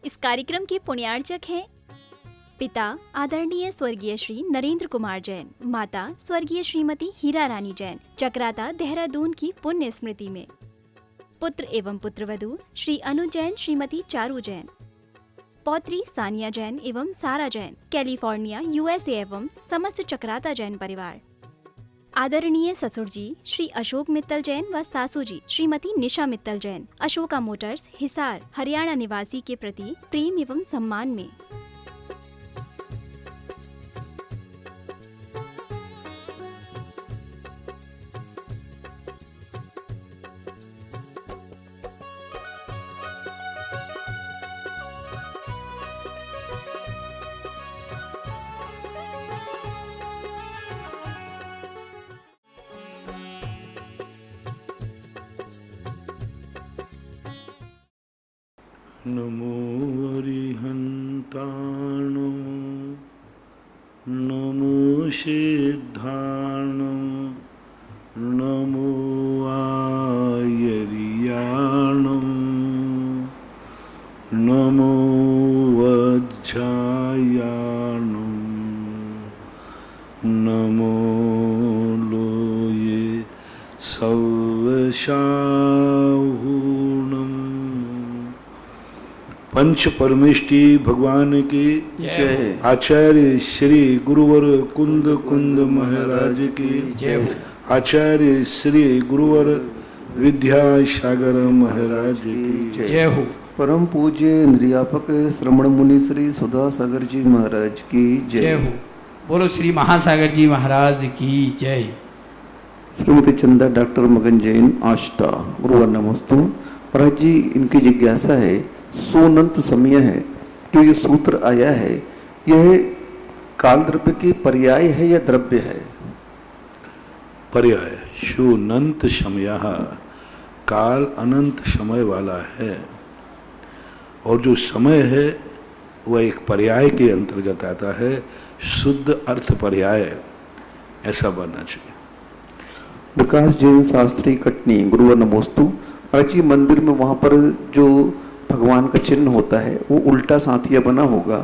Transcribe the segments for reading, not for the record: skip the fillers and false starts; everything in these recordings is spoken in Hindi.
इस कार्यक्रम के पुण्यार्चक हैं पिता आदरणीय स्वर्गीय श्री नरेंद्र कुमार जैन, माता स्वर्गीय श्रीमती हीरा रानी जैन, चक्राता देहरादून की पुण्य स्मृति में। पुत्र एवं पुत्रवधू श्री अनु जैन, श्रीमती चारू जैन, पौत्री सानिया जैन एवं सारा जैन, कैलिफोर्निया USA एवं समस्त चक्राता जैन परिवार। आदरणीय ससुर जी श्री अशोक मित्तल जैन व सासू जी श्रीमती निशा मित्तल जैन, अशोका मोटर्स, हिसार, हरियाणा निवासी के प्रति प्रेम एवं सम्मान में। नमो अरिहन्ताणो नमो सिद्धाणो नमो आयर्याणो नमो वज्रायाणो नमो लोये सवशाहूणम्। पंच परमेष्टि भगवान की जय। आचार्य श्री गुरुवर कुंद कुंद महाराज की जय। आचार्य श्री गुरुवर विद्यासागर महाराज की जय हो। परम पूज्य निर्यापक श्रमण मुनि श्री सुधा सागर जी महाराज की जय हो। बोलो श्री महासागर जी महाराज की जय। श्रीमती चंदा डॉक्टर मगन जैन आष्टा, गुरुवर नमस्तु। महाराज जी, इनकी जिज्ञासा है, सोनंत समय है जो ये सूत्र आया है, यह काल द्रव्य की पर्याय है या द्रव्य है? पर्याय। शूनंत समय, काल अनंत समय वाला है और जो समय है वह एक पर्याय के अंतर्गत आता है। शुद्ध अर्थ पर्याय ऐसा बनना चाहिए। विकास जैन शास्त्री कटनी, गुरुवर नमोस्तु। महाराज जी, मंदिर में वहां पर जो भगवान का चिन्ह होता है वो उल्टा सांतिया बना होगा,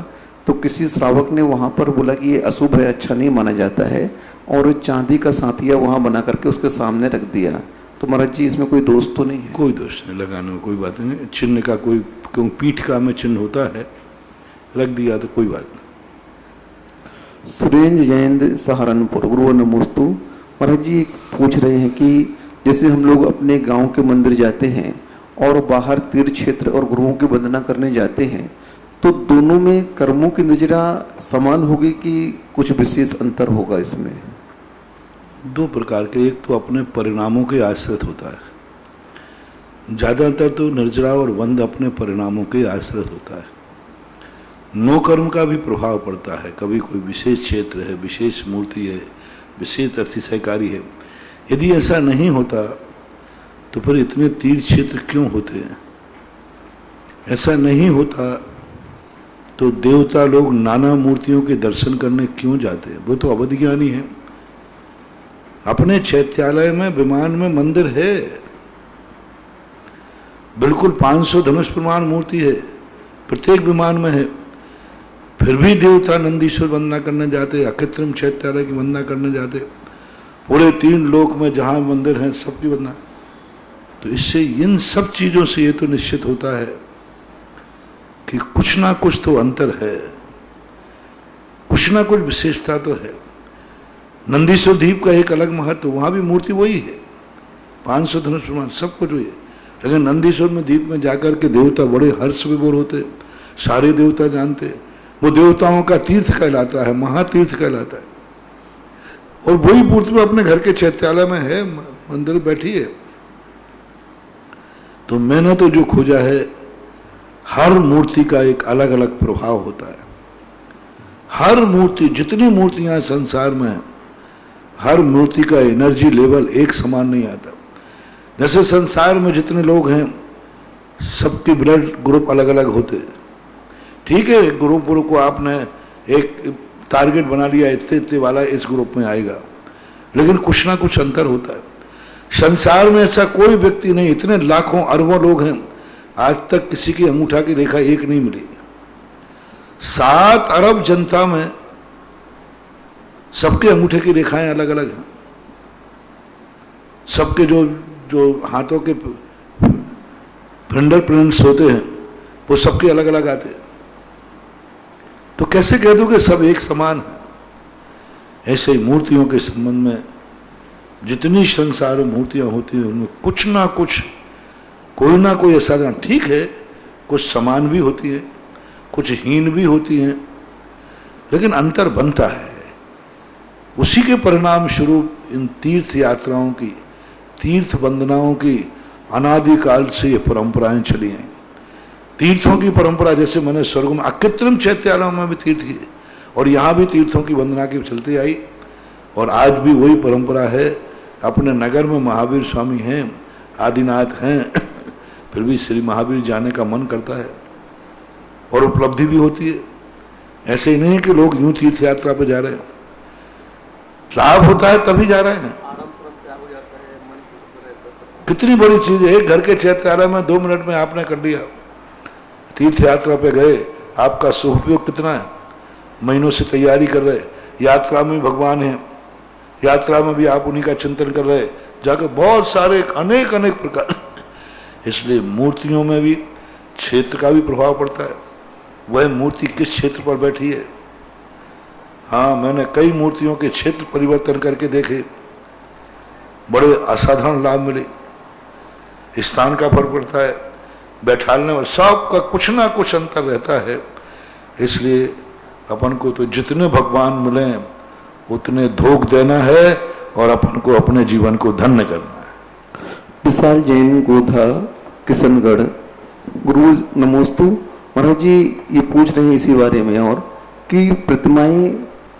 तो किसी श्रावक ने वहां पर बोला कि ये अशुभ है, अच्छा नहीं माना जाता है, और चांदी का सांतिया वहां बना करके उसके सामने रख दिया, तो महाराज जी इसमें कोई दोष तो नहीं है? कोई दोष नहीं, लगाने में कोई बात नहीं। चिन्ह का कोई, क्यों पीठ का में चिन्ह होता है, रख दिया तो कोई बात नहीं। सुरेंद्र जैन सहारनपुर, गुरुवर नमोस्तु। महाराज जी पूछ रहे हैं कि जैसे हम लोग अपने गांव के मंदिर जाते हैं और बाहर तीर्थ क्षेत्र और गुरुओं की वंदना करने जाते हैं, तो दोनों में कर्मों की नजरा समान होगी कि कुछ विशेष अंतर होगा इसमें? दो प्रकार के, एक तो अपने परिणामों के आश्रित होता है, ज्यादातर तो निर्जरा और वंद अपने परिणामों के आश्रित होता है। नो कर्म का भी प्रभाव पड़ता है, कभी कोई विशेष क्षेत्र है, विशेष मूर्ति है, विशेष अतिशयकारी है। यदि ऐसा नहीं होता तो फिर इतने तीर्थ क्षेत्र क्यों होते हैं? ऐसा नहीं होता तो देवता लोग नाना मूर्तियों के दर्शन करने क्यों जाते हैं? वो तो अवध ज्ञानी है। अपने चैत्यालय में विमान में मंदिर है, बिल्कुल 500 धनुष प्रमाण मूर्ति है, प्रत्येक विमान में है, फिर भी देवता नंदीश्वर वंदना करने जाते, अकृत्रिम चैत्यालय की वंदना करने जाते, पूरे 3 लोक में जहां मंदिर हैं सबकी वंदना। तो इससे इन सब चीजों से ये तो निश्चित होता है कि कुछ ना कुछ तो अंतर है, कुछ ना कुछ विशेषता तो है। नंदीश्वर द्वीप का एक अलग महत्व, वहां भी मूर्ति वही है, 500 धनुष प्रमाण सब कुछ वही है, लेकिन नंदीश्वर में द्वीप में जाकर के देवता बड़े हर्ष विभोर होते, सारे देवता जानते, वो देवताओं का तीर्थ कहलाता है, महातीर्थ कहलाता है। और वही मूर्ति अपने घर के चैत्यालय में है, मंदिर बैठी है। तो मैंने तो जो खोजा है, हर मूर्ति का एक अलग अलग प्रभाव होता है। हर मूर्ति, जितनी मूर्तियां संसार में हैं, हर मूर्ति का एनर्जी लेवल एक समान नहीं आता। जैसे संसार में जितने लोग हैं सबके ब्लड ग्रुप अलग अलग होते हैं, ठीक है, ग्रुप को आपने एक टारगेट बना लिया, इतने इतने वाला इस ग्रुप में आएगा, लेकिन कुछ ना कुछ अंतर होता है। संसार में ऐसा कोई व्यक्ति नहीं, इतने लाखों अरबों लोग हैं, आज तक किसी की अंगूठा की रेखा एक नहीं मिली। 7 अरब जनता में सबके अंगूठे की रेखाएं अलग अलग हैं। सबके जो हाथों के फिंगर प्रिंट्स होते हैं वो सबके अलग अलग आते हैं। तो कैसे कह दूं कि सब एक समान है? ऐसे ही मूर्तियों के संबंध में जितनी संसार में मूर्तियां होती हैं उनमें कुछ ना कुछ, कोई ना कोई असाधारण, ठीक है कुछ समान भी होती है, कुछ हीन भी होती हैं, लेकिन अंतर बनता है। उसी के परिणाम स्वरूप इन तीर्थ यात्राओं की, तीर्थ वंदनाओं की अनादिकाल से ये परंपराएं चली हैं। तीर्थों की परंपरा, जैसे मैंने स्वर्ग में अकृत्रिम चैत्यालयों में भी तीर्थ की और यहाँ भी तीर्थों की वंदना की चलती आई, और आज भी वही परंपरा है। अपने नगर में महावीर स्वामी हैं, आदिनाथ हैं, फिर भी श्री महावीर जाने का मन करता है और उपलब्धि भी होती है। ऐसे ही नहीं कि लोग यूं तीर्थ यात्रा पर जा रहे हैं, लाभ होता है तभी जा रहे हैं। कितनी बड़ी चीज है, एक घर के चैत्यालय में 2 मिनट में आपने कर लिया। तीर्थ यात्रा पे गए, आपका सुपयोग कितना है, महीनों से तैयारी कर रहे, यात्रा में भगवान है, यात्रा में भी आप उन्हीं का चिंतन कर रहे, जाकर बहुत सारे अनेक अनेक प्रकार। इसलिए मूर्तियों में भी क्षेत्र का भी प्रभाव पड़ता है, वह मूर्ति किस क्षेत्र पर बैठी है। हाँ, मैंने कई मूर्तियों के क्षेत्र परिवर्तन करके देखे, बड़े असाधारण लाभ मिले। स्थान का फर्क पड़ता है, बैठालने में सबका कुछ ना कुछ अंतर रहता है। इसलिए अपन को तो जितने भगवान मिले उतने धोख देना है और अपन को अपने जीवन को धन्य करना है। विशाल जैन, गोधा, किशनगढ़। गुरु नमोस्तु। महाराज जी ये पूछ रहे हैं इसी बारे में और कि प्रतिमाएं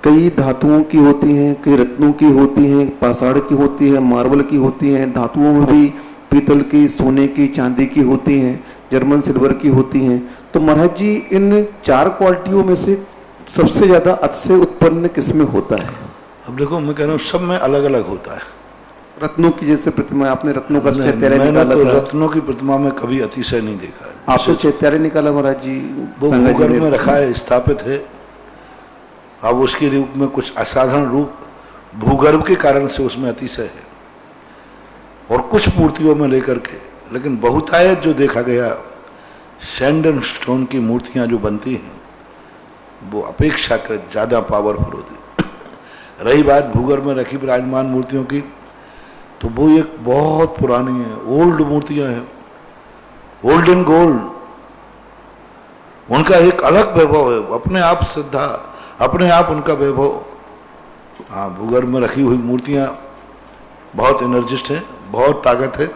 कई धातुओं की होती हैं, कई रत्नों की होती हैं, पाषाण की होती है, मार्बल की होती हैं, धातुओं में भी पीतल की, सोने की, चांदी की होती हैं, जर्मन सिल्वर की होती हैं। तो महाराज जी इन 4 क्वालिटियों में से सबसे ज्यादा अच्छे उत्पन्न किसमें होता है? अब देखो, मैं कह रहा हूँ सब में अलग अलग होता है। रत्नों की जैसे प्रतिमा, आपने रत्नों का चैत्यालय मैंने निकाला तो था। रत्नों की प्रतिमा में कभी अतिशय नहीं देखा है। आपने चैत्यालय निकाला महाराज जी, वो भूगर्भ में रखा है, स्थापित है। अब उसके रूप में कुछ असाधारण रूप भूगर्भ के कारण से उसमें अतिशय है, और कुछ मूर्तियों में लेकर के, लेकिन बहुतायत जो देखा गया सैंड एंड स्टोन की मूर्तियां जो बनती हैं वो अपेक्षाकृत ज़्यादा पावरफुल होती। रही बात भूगर्भ में रखी विराजमान मूर्तियों की, तो वो एक बहुत पुरानी है, ओल्ड मूर्तियां हैं, ओल्ड एंड गोल्ड। उनका एक अलग वैभव है, अपने आप श्रद्धा, अपने आप उनका वैभव। हाँ, भूगर्भ में रखी हुई मूर्तियां बहुत एनर्जिस्ट हैं, बहुत ताकत है,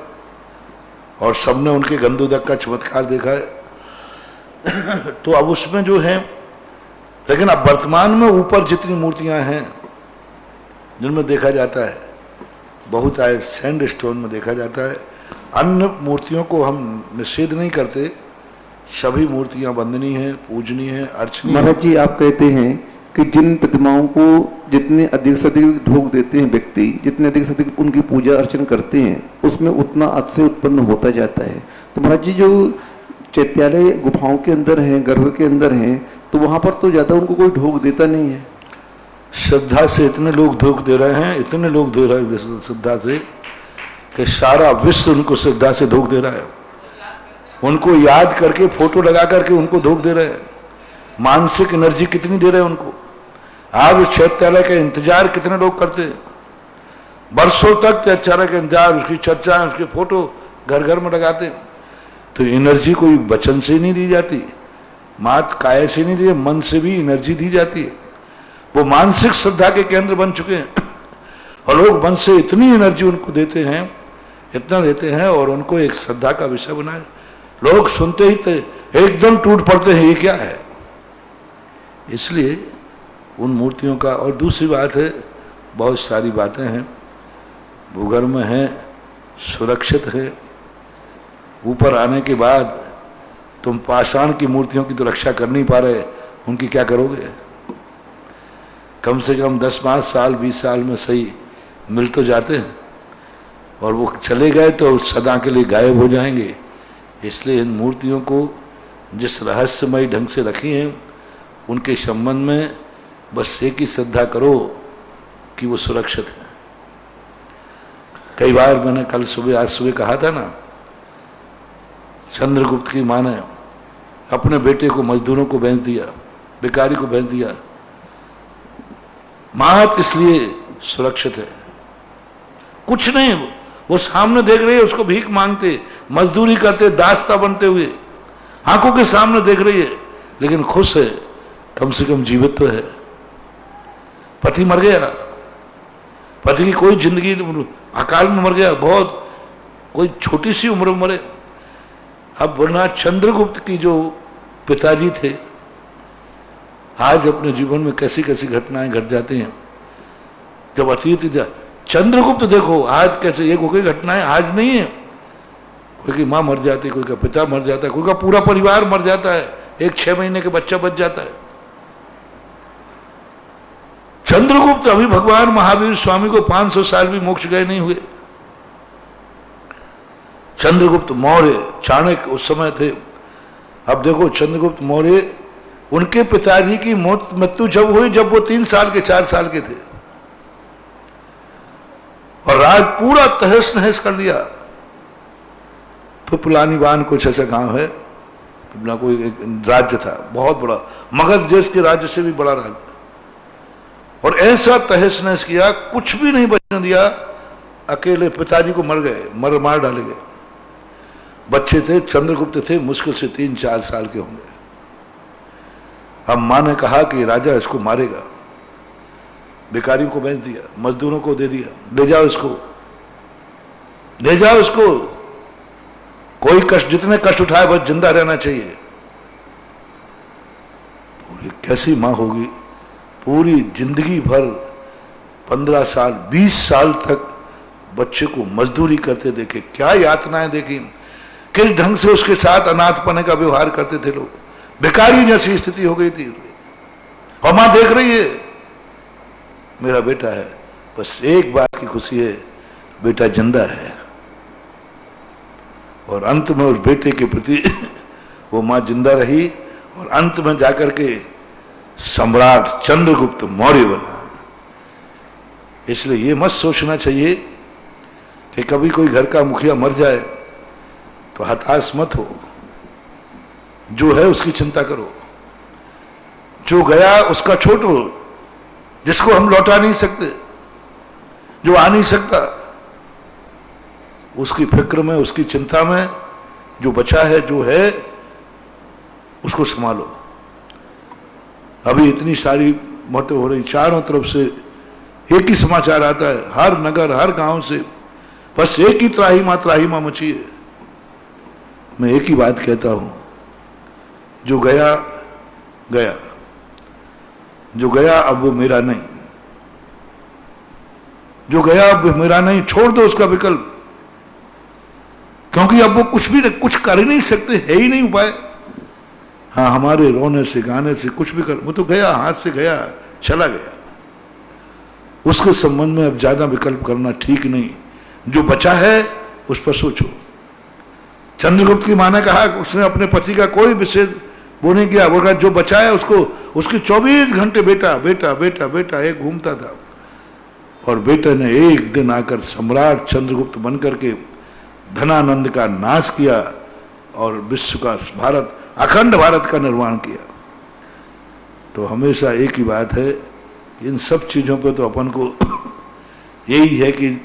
और सबने उनके गंधोदक का चमत्कार देखा है। तो अब उसमें जो है, लेकिन अब वर्तमान में ऊपर जितनी मूर्तियां हैं जिनमें देखा जाता है, बहुत आए सैंड स्टोन में देखा जाता है। अन्य मूर्तियों को हम निषेध नहीं करते, सभी मूर्तियां वंदनीय हैं, पूजनीय हैं, अर्चनीय। महाराज जी आप कहते हैं कि जिन प्रतिमाओं को जितने अधिक से अधिक भोग देते हैं व्यक्ति, जितने अधिक से अधिक उनकी पूजा अर्चना करते हैं, उसमें उतना अच्छे उत्पन्न होता जाता है। तो महाराज जी जो चैत्यालय गुफाओं के अंदर हैं, गर्भ के अंदर हैं, तो वहां पर तो ज्यादा उनको कोई ढोक देता नहीं है। श्रद्धा से इतने लोग धोख दे रहे हैं, इतने लोग दे रहे हैं श्रद्धा से, कि सारा विश्व उनको श्रद्धा से धोख दे रहा है। उनको याद करके, फोटो लगा करके उनको धोख दे रहे हैं। मानसिक एनर्जी कितनी दे रहे हैं उनको। आज उस चैत्यालय का इंतजार कितने लोग करते हैं, वर्षों तक चैत्यालय का इंतजार, उसकी चर्चा, उसके फोटो घर घर में लगाते। तो एनर्जी कोई वचन से नहीं दी जाती, मात काय से नहीं दी, मन से भी एनर्जी दी जाती है। वो मानसिक श्रद्धा के केंद्र बन चुके हैं, और लोग मन से इतनी एनर्जी उनको देते हैं, इतना देते हैं, और उनको एक श्रद्धा का विषय बनाए। लोग सुनते ही एकदम टूट पड़ते हैं, ये क्या है। इसलिए उन मूर्तियों का, और दूसरी बात है, बहुत सारी बातें हैं भूगर्भ में हैं, सुरक्षित है। ऊपर आने के बाद तुम पाषाण की मूर्तियों की तो रक्षा कर नहीं पा रहे, उनकी क्या करोगे। कम से कम 10-5 साल 20 साल में सही मिल तो जाते हैं, और वो चले गए तो सदा के लिए गायब हो जाएंगे। इसलिए इन मूर्तियों को जिस रहस्यमय ढंग से रखी हैं उनके संबंध में बस एक ही श्रद्धा करो कि वो सुरक्षित है। कई बार मैंने कल सुबह आज सुबह कहा था ना, चंद्रगुप्त की मां ने अपने बेटे को मजदूरों को बेच दिया, भिखारी को बेच दिया, मात इसलिए सुरक्षित है। कुछ नहीं, वो सामने देख रही है, उसको भीख मांगते, मजदूरी करते, दास्ता बनते हुए आंखों के सामने देख रही है, लेकिन खुश है, कम से कम जीवित तो है। पति मर गया, पति की कोई जिंदगी अकाल में मर गया, बहुत कोई छोटी सी उम्र में मरे। अब वरना चंद्रगुप्त की जो पिताजी थे, आज अपने जीवन में कैसी कैसी घटनाएं घट जाती हैं। जब अतीत चंद्रगुप्त देखो आज कैसे, ये कोई घटनाएं आज नहीं है, कोई की मां मर जाती, कोई का पिता मर जाता है, कोई का पूरा परिवार मर जाता है, एक 6 महीने के बच्चा बच जाता है। चंद्रगुप्त अभी भगवान महावीर स्वामी को 500 साल भी मोक्ष गए नहीं हुए। चंद्रगुप्त मौर्य, चाणक्य उस समय थे। अब देखो चंद्रगुप्त मौर्य, उनके पिताजी की मृत्यु जब हुई जब वो 3 साल के 4 साल के थे, और राज पूरा तहस नहस कर दिया। पिपलानी बान कुछ ऐसा गांव है, पिपला कोई एक राज्य था बहुत बड़ा, मगध देश के राज्य से भी बड़ा राज्य, और ऐसा तहस नहस किया, कुछ भी नहीं बचने दिया। अकेले पिताजी को मर गए, मार डाले गए। बच्चे थे, चंद्रगुप्त थे, मुश्किल से 3-4 साल के होंगे। अब मां ने कहा कि राजा इसको मारेगा, भिखारियों को बेच दिया, मजदूरों को दे दिया, ले जाओ इसको, ले जाओ इसको, कोई कष्ट, जितने कष्ट उठाए बस जिंदा रहना चाहिए। पूरी कैसी मां होगी, पूरी जिंदगी भर 15 साल 20 साल तक बच्चे को मजदूरी करते देखे, क्या यातनाएं देखी, किस ढंग से उसके साथ अनाथपने का व्यवहार करते थे लोग। भिखारी जैसी स्थिति हो गई थी, और मां देख रही है मेरा बेटा है, बस एक बात की खुशी है, बेटा जिंदा है। और अंत में उस बेटे के प्रति वो मां जिंदा रही, और अंत में जाकर के सम्राट चंद्रगुप्त मौर्य बना। इसलिए ये मत सोचना चाहिए कि कभी कोई घर का मुखिया मर जाए तो हताश मत हो, जो है उसकी चिंता करो। जो गया उसका छोड़ो, जिसको हम लौटा नहीं सकते, जो आ नहीं सकता, उसकी फिक्र में, उसकी चिंता में जो बचा है, जो है, उसको संभालो। अभी इतनी सारी मौतें हो रही, चारों तरफ से एक ही समाचार आता है, हर नगर हर गांव से बस एक ही त्राहिमाम मची है। मैं एक ही बात कहता हूं, जो गया गया, जो गया अब वो मेरा नहीं, जो गया अब मेरा नहीं, छोड़ दो उसका विकल्प, क्योंकि अब वो कुछ कर ही नहीं सकते, है ही नहीं उपाय। हाँ, हमारे रोने से गाने से कुछ भी कर, वो तो गया, हाथ से गया, चला गया, उसके संबंध में अब ज्यादा विकल्प करना ठीक नहीं। जो बचा है उस पर सोचो। चंद्रगुप्त की मां ने कहा, उसने अपने पति का कोई विषय वो नहीं किया, वो कहा जो बचा है उसको, उसकी 24 घंटे बेटा बेटा बेटा बेटा एक घूमता था। और बेटे ने एक दिन आकर सम्राट चंद्रगुप्त बनकर के धनानंद का नाश किया और विश्व का, भारत, अखंड भारत का निर्माण किया। तो हमेशा एक ही बात है, इन सब चीजों पे तो अपन को यही है कि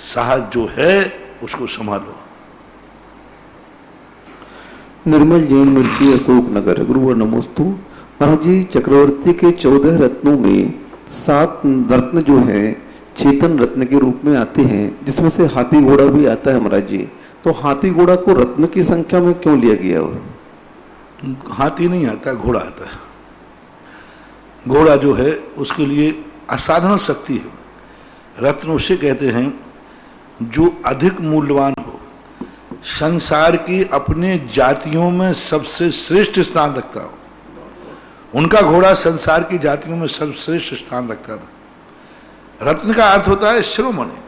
साहस जो है उसको संभालो। निर्मल जैन मिर्ची, अशोक नगर। गुरुवर नमोस्तु। महाराज जी, चक्रवर्ती के 14 रत्नों में 7 रत्न जो है चेतन रत्न के रूप में आते हैं, जिसमें से हाथी घोड़ा भी आता है महाराज जी। तो हाथी घोड़ा को रत्न की संख्या में क्यों लिया गया हो? हाथी नहीं आता, घोड़ा आता है। घोड़ा जो है उसके लिए असाधारण शक्ति है। रत्न उसे कहते हैं जो अधिक मूल्यवान हो, संसार की अपने जातियों में सबसे श्रेष्ठ स्थान रखता हो। उनका घोड़ा संसार की जातियों में सर्वश्रेष्ठ स्थान रखता था। रत्न का अर्थ होता है शिरोमणि,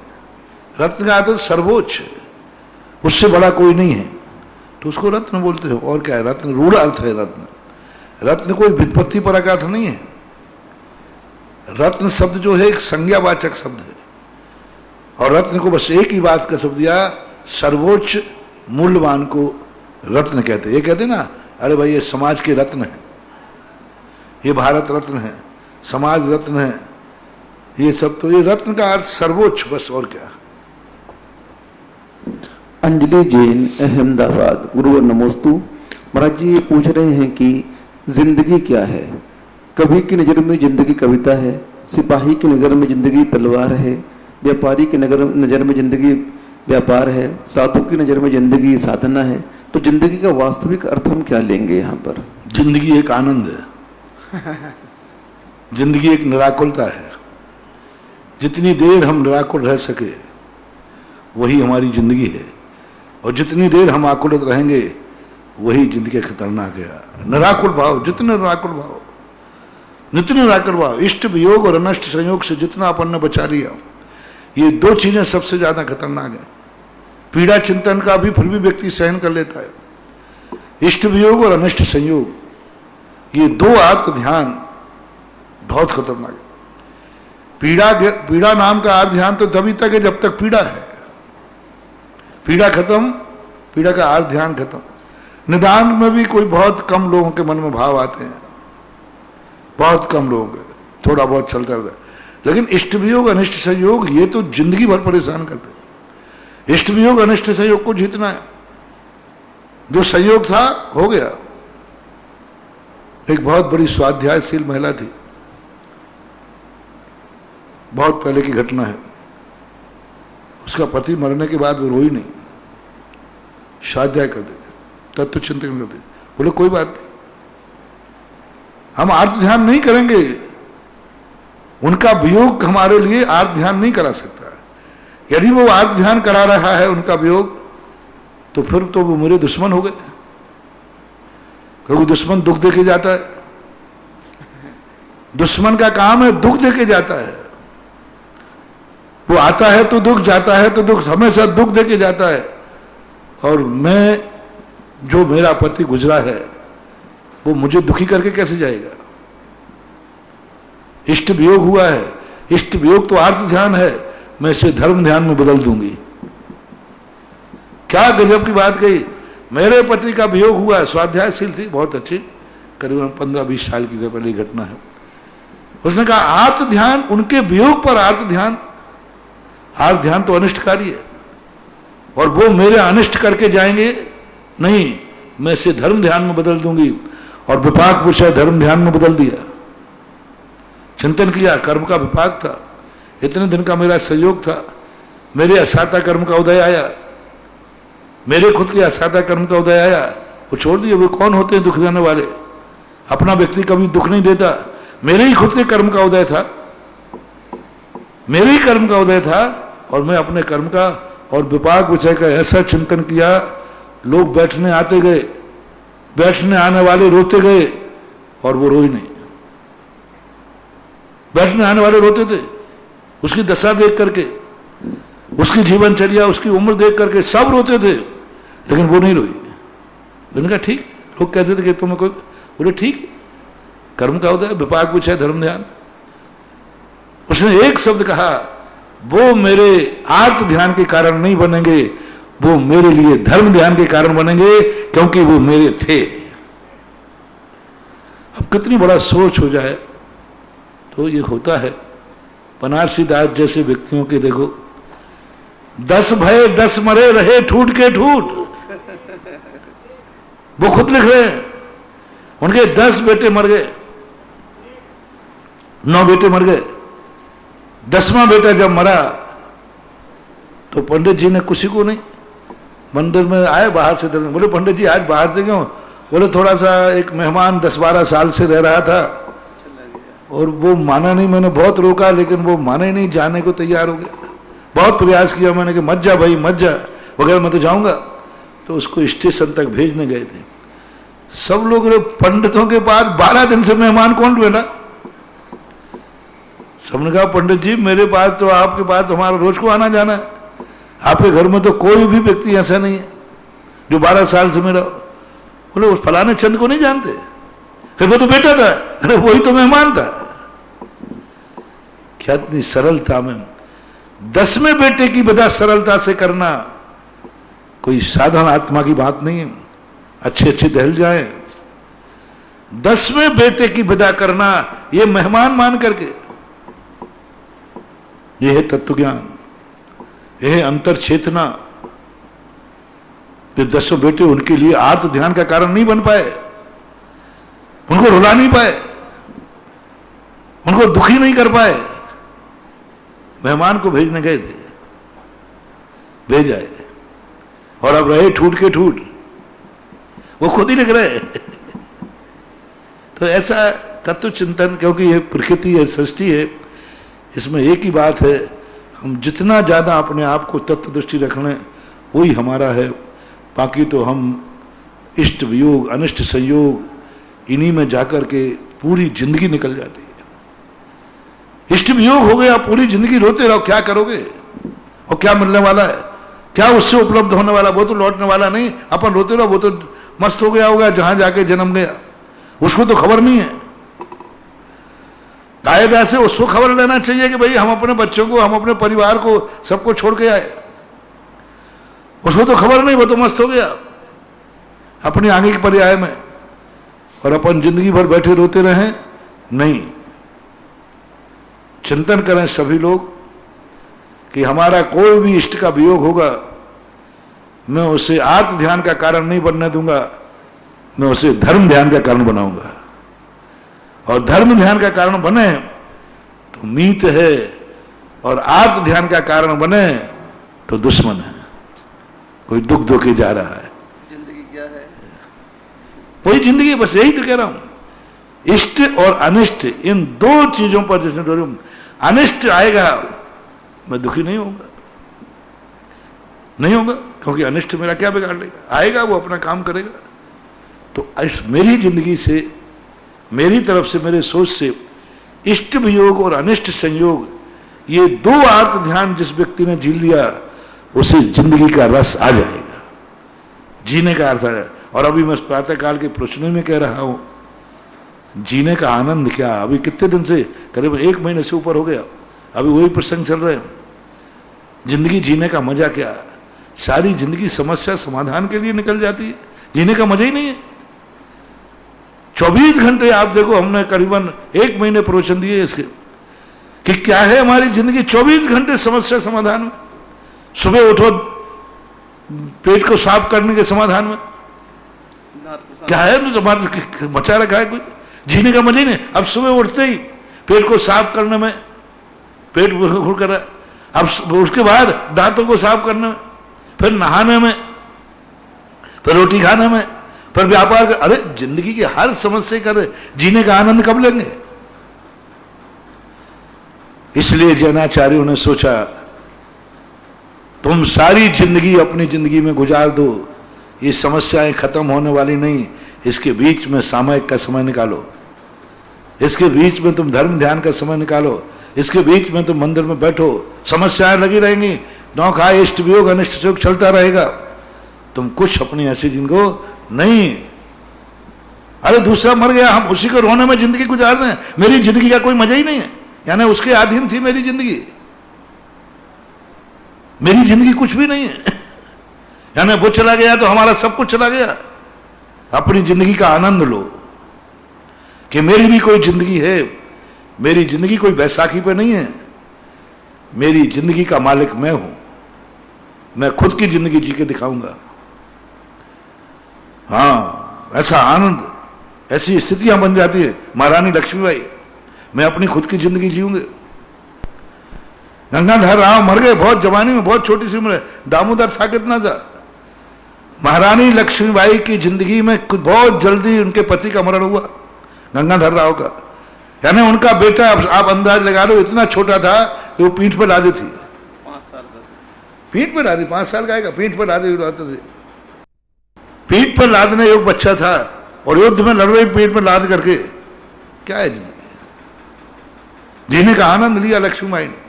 रत्न का अर्थ सर्वोच्च, उससे बड़ा कोई नहीं है। तो उसको रत्न बोलते हो। और क्या है रत्न? रूढ़ अर्थ है रत्न। रत्न कोई व्युत्पत्ति पर का अर्थ नहीं है। रत्न शब्द जो है एक संज्ञावाचक शब्द है, और रत्न को बस एक ही बात का शब्द दिया, सर्वोच्च मूल्यवान को रत्न कहते हैं। ये कहते हैं ना, अरे भाई ये समाज के रत्न है, ये भारत रत्न है, समाज रत्न है, ये सब। तो ये रत्न का अर्थ सर्वोच्च, बस, और क्या। अंजलि जैन, अहमदाबाद। गुरुवर नमोस्तु। महाराज जी ये पूछ रहे हैं कि जिंदगी क्या है? कवि की नज़र में जिंदगी कविता है, सिपाही की नज़र में जिंदगी तलवार है, व्यापारी की नज़र में जिंदगी व्यापार है, साधु की नज़र में जिंदगी साधना है। तो जिंदगी का वास्तविक अर्थ हम क्या लेंगे यहाँ पर? जिंदगी एक आनंद है, जिंदगी एक निराकुलता है। जितनी देर हम निराकुल रह सके वही हमारी जिंदगी है, और जितनी देर हम आकुलित रहेंगे वही जिंदगी खतरनाक है। निराकुल भाव, जितने निराकुल भाव, नित्य निराकुल भाव, इष्ट वियोग और अनष्ट संयोग से जितना अपन ने बचा लिया, ये दो चीजें सबसे ज्यादा खतरनाक है। पीड़ा चिंतन का भी फिर भी व्यक्ति सहन कर लेता है, इष्ट वियोग और अनिष्ट संयोग, ये दो आर्त ध्यान बहुत खतरनाक है। पीड़ा नाम का आर्त ध्यान तो तभी तक है जब तक पीड़ा है। पीड़ा खत्म, पीड़ा का आर्त ध्यान खत्म। निदान में भी कोई बहुत कम लोगों के मन में भाव आते हैं, बहुत कम लोगों के, थोड़ा बहुत चलता रहता है। लेकिन इष्ट वियोग अनिष्ट संयोग ये तो जिंदगी भर परेशान करते हैं। इष्ट वियोग अनिष्ट संयोग को जीतना है। जो संयोग था हो गया। एक बहुत बड़ी स्वाध्यायशील महिला थी, बहुत पहले की घटना है। उसका पति मरने के बाद वो रोई नहीं, स्वाध्याय कर देते, तत्व चिंतन कर देते। बोले कोई बात नहीं, हम आर्त ध्यान नहीं करेंगे, उनका वियोग हमारे लिए आर्त ध्यान नहीं करा सकता। यदि वो आर्त ध्यान करा रहा है उनका वियोग, तो फिर तो वो मेरे दुश्मन हो गए, क्योंकि दुश्मन दुख देके जाता है। दुश्मन का काम है दुख देके जाता है। वो आता है तो दुख, जाता है तो दुख, हमेशा दुख देके जाता है। और मैं, जो मेरा पति गुजरा है, वो मुझे दुखी करके कैसे जाएगा? इष्ट वियोग हुआ है, इष्ट वियोग तो आर्त ध्यान है, मैं इसे धर्म ध्यान में बदल दूंगी। क्या गजब की बात कही। मेरे पति का वियोग हुआ है, स्वाध्यायशील थी, बहुत अच्छी, करीबन 15-20 साल की पहली घटना है। उसने कहा आर्त ध्यान, उनके वियोग पर आर्त ध्यान, आर्त ध्यान तो अनिष्टकारी है, और वो मेरे अनिष्ट करके जाएंगे, नहीं, मैं इसे धर्म ध्यान में बदल दूंगी। और विपाक विषय धर्म ध्यान में बदल दिया। चिंतन किया, कर्म का विपाक था, इतने दिन का मेरा संयोग था, मेरे असाता कर्म का उदय आया, मेरे खुद के असाता कर्म का उदय आया, वो छोड़ दिए। वे कौन होते हैं दुख देने वाले? अपना व्यक्ति कभी दुख नहीं देता। मेरे ही खुद के कर्म का उदय था, मेरे ही कर्म का उदय था, और मैं अपने कर्म का और विपाक विषय का ऐसा चिंतन किया, लोग बैठने आते गए, बैठने आने वाले रोते गए, और वो रोई नहीं। बैठने आने वाले रोते थे, उसकी दशा देख करके, उसकी जीवनचर्या, उसकी उम्र देख करके सब रोते थे, लेकिन वो नहीं रोई। उन्होंने कहा ठीक, लोग कहते थे कि तुम्हें कोई, बोले ठीक, कर्म का उदय, विपाक विषय धर्म ध्यान। उसने एक शब्द कहा, वो मेरे आर्त ध्यान के कारण नहीं बनेंगे, वो मेरे लिए धर्म ध्यान के कारण बनेंगे, क्योंकि वो मेरे थे। अब कितनी बड़ा सोच हो जाए तो ये होता है। बनारसी दास जैसे व्यक्तियों के देखो, 10 भय 10 मरे, रहे ठूट के ठूट। वो खुद लिख रहे हैं, उनके 10 बेटे मर गए, 9 बेटे मर गए। 10वां बेटा जब मरा तो पंडित जी ने किसी को नहीं, मंदिर में आए बाहर से, बोले पंडित जी आज बाहर से क्यों? बोले थोड़ा सा एक मेहमान 10-12 साल से रह रहा था, और वो माना नहीं। मैंने बहुत रोका, लेकिन वो माना ही नहीं, जाने को तैयार हो गया। बहुत प्रयास किया मैंने कि मत जा भाई मत जा, वगैरह मैं तो जाऊंगा। तो उसको स्टेशन तक भेजने गए थे। सब लोग पंडितों के पास 12 दिन से मेहमान कौन ढूंढा? सबने कहा पंडित जी मेरे पास तो, आपके पास तो हमारा रोज को आना जाना है, आपके घर में तो कोई भी व्यक्ति ऐसा नहीं है। जो 12 साल से मेरा, बोले उस फलाने चंद को नहीं जानते? फिर वो तो बेटा था। अरे वही तो मेहमान था। क्या इतनी सरलता में, 10वें बेटे की विदा सरलता से करना कोई साधारण आत्मा की बात नहीं है। अच्छे अच्छे दहल जाए, 10वें बेटे की विदा करना ये मेहमान मान करके, यह है तत्व ज्ञान, यह है अंतर चेतना। ये 10वें बेटे उनके लिए आर्त ध्यान का कारण नहीं बन पाए, उनको रुला नहीं पाए, उनको दुखी नहीं कर पाए। मेहमान को भेजने गए थे, भेज आए, और अब रहे ठूट के ठूट, वो खुद ही लिख रहे। तो ऐसा तत्व चिंतन, क्योंकि ये प्रकृति है, सृष्टि है, इसमें एक ही बात है, हम जितना ज्यादा अपने आप को तत्व दृष्टि रख लें वही हमारा है। बाकी तो हम इष्ट वियोग अनिष्ट संयोग इन्हीं में जाकर के पूरी जिंदगी निकल जाती है। इष्ट वियोग हो गया, पूरी जिंदगी रोते रहो, क्या करोगे? और क्या मिलने वाला है? क्या उससे उपलब्ध होने वाला? वो तो लौटने वाला नहीं। अपन रोते रहो, वो तो मस्त हो गया होगा जहां जाके जन्म गया, उसको तो खबर नहीं है। कायदा से उसको खबर लेना चाहिए कि भाई हम अपने बच्चों को, हम अपने परिवार को, सबको छोड़ के आए। उसको तो खबर नहीं, वो तो मस्त हो गया अपनी आगे के पर्याय में, और अपन जिंदगी भर बैठे रोते रहे। नहीं, चिंतन करें सभी लोग कि हमारा कोई भी इष्ट का वियोग होगा, मैं उसे आर्त ध्यान का कारण नहीं बनने दूंगा, मैं उसे धर्म ध्यान का कारण बनाऊंगा। और धर्म ध्यान का कारण बने तो मीत है, और आर्त ध्यान का कारण बने तो दुश्मन है, कोई दुख दुखी जा रहा है। जिंदगी क्या है? वही जिंदगी, बस यही तो कह रहा हूं। इष्ट और अनिष्ट, इन दो चीजों पर जैसे अनिष्ट आएगा मैं दुखी नहीं होगा, नहीं होगा, क्योंकि अनिष्ट मेरा क्या बिगाड़ लेगा? आएगा, वो अपना काम करेगा। तो मेरी जिंदगी से, मेरी तरफ से, मेरे सोच से इष्ट वियोग और अनिष्ट संयोग, ये दो आर्त ध्यान जिस व्यक्ति ने जी लिया, उसे जिंदगी का रस आ जाएगा, जीने का अर्थ आ जाएगा। और अभी मैं प्रातःकाल के प्रश्नों में कह रहा हूं, जीने का आनंद क्या, अभी कितने दिन से, करीब 1 महीने से ऊपर हो गया, अभी वही प्रसंग चल रहे हैं। जिंदगी जीने का मजा क्या? सारी जिंदगी समस्या समाधान के लिए निकल जाती है, जीने का मजा ही नहीं है। 24 घंटे आप देखो, हमने करीबन 1 महीने प्रवचन दिए इसके कि क्या है हमारी जिंदगी। 24 घंटे समस्या समाधान में, सुबह उठो पेट को साफ करने के समाधान में, क्या है तुम्हारा बचा रखा है कोई? जीने का मजा ही नहीं। अब सुबह उठते ही पेट को साफ करने में, पेट खुल कर, अब उसके बाद दांतों को साफ करने में, फिर नहाने में, फिर रोटी खाने में, फिर व्यापार कर। अरे जिंदगी की हर समस्या कर, जीने का आनंद कब लेंगे? इसलिए जैनाचार्यों ने सोचा तुम सारी जिंदगी अपनी जिंदगी में गुजार दो, ये समस्याएं खत्म होने वाली नहीं, इसके बीच में सामयिक का समय निकालो, इसके बीच में तुम धर्म ध्यान का समय निकालो, इसके बीच में तुम मंदिर में बैठो, समस्याएं लगी रहेंगी, नौखा इष्ट वियोग अनिष्ट संयोग चलता रहेगा, तुम कुछ अपनी ऐसी जिंदगी नहीं। अरे दूसरा मर गया, हम उसी को रोने में जिंदगी गुजार दें, मेरी जिंदगी का कोई मजा ही नहीं है, यानी उसके अधीन थी मेरी जिंदगी, मेरी जिंदगी कुछ भी नहीं है, यानी वो चला गया तो हमारा सब कुछ चला गया। अपनी जिंदगी का आनंद लो कि मेरी भी कोई जिंदगी है, मेरी जिंदगी कोई बैसाखी पे नहीं है, मेरी जिंदगी का मालिक मैं हूं, मैं खुद की जिंदगी जी के दिखाऊंगा। हाँ, ऐसा आनंद, ऐसी स्थितियां बन जाती है। महारानी लक्ष्मीबाई, मैं अपनी खुद की जिंदगी जीऊंगे। गंगाधर राव मर गए बहुत जवानी में, बहुत छोटी सी उम्र है, दामोदर था कितना था। महारानी लक्ष्मीबाई की जिंदगी में बहुत जल्दी उनके पति का मरण हुआ, गंगाधर राव का, यानी उनका बेटा, आप अंदाज लगा लो, इतना छोटा था कि वो पीठ पर लादी थी, 5 साल का, पीठ पर लादी, 5 साल का आएगा, पीठ पर लादी लाते थे, पीठ पर लादने योग बच्चा था, और युद्ध में लड़ रही पीठ पर लाद करके। क्या है जिंदगी? जीने का आनंद लिया लक्ष्मीबाई ने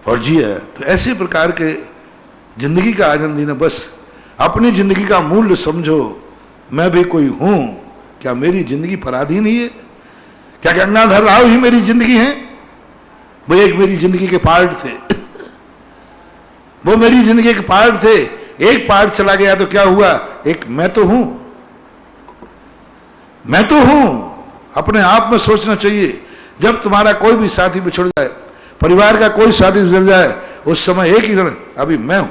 और जिया। तो ऐसे प्रकार के जिंदगी का आनंद लेना, बस अपनी जिंदगी का मूल्य समझो। मैं भी कोई हूं, क्या मेरी जिंदगी पराधीन ही है? क्या गंगाधर राव ही मेरी जिंदगी है? वो एक मेरी जिंदगी के पार्ट थे वो मेरी जिंदगी के पार्ट थे। एक पार्ट चला गया तो क्या हुआ? एक मैं तो हूं, मैं तो हूं। अपने आप में सोचना चाहिए। जब तुम्हारा कोई भी साथी बिछड़ जाए, परिवार का कोई साथी बिछड़ जाए, उस समय एक ही जन, अभी मैं हूं।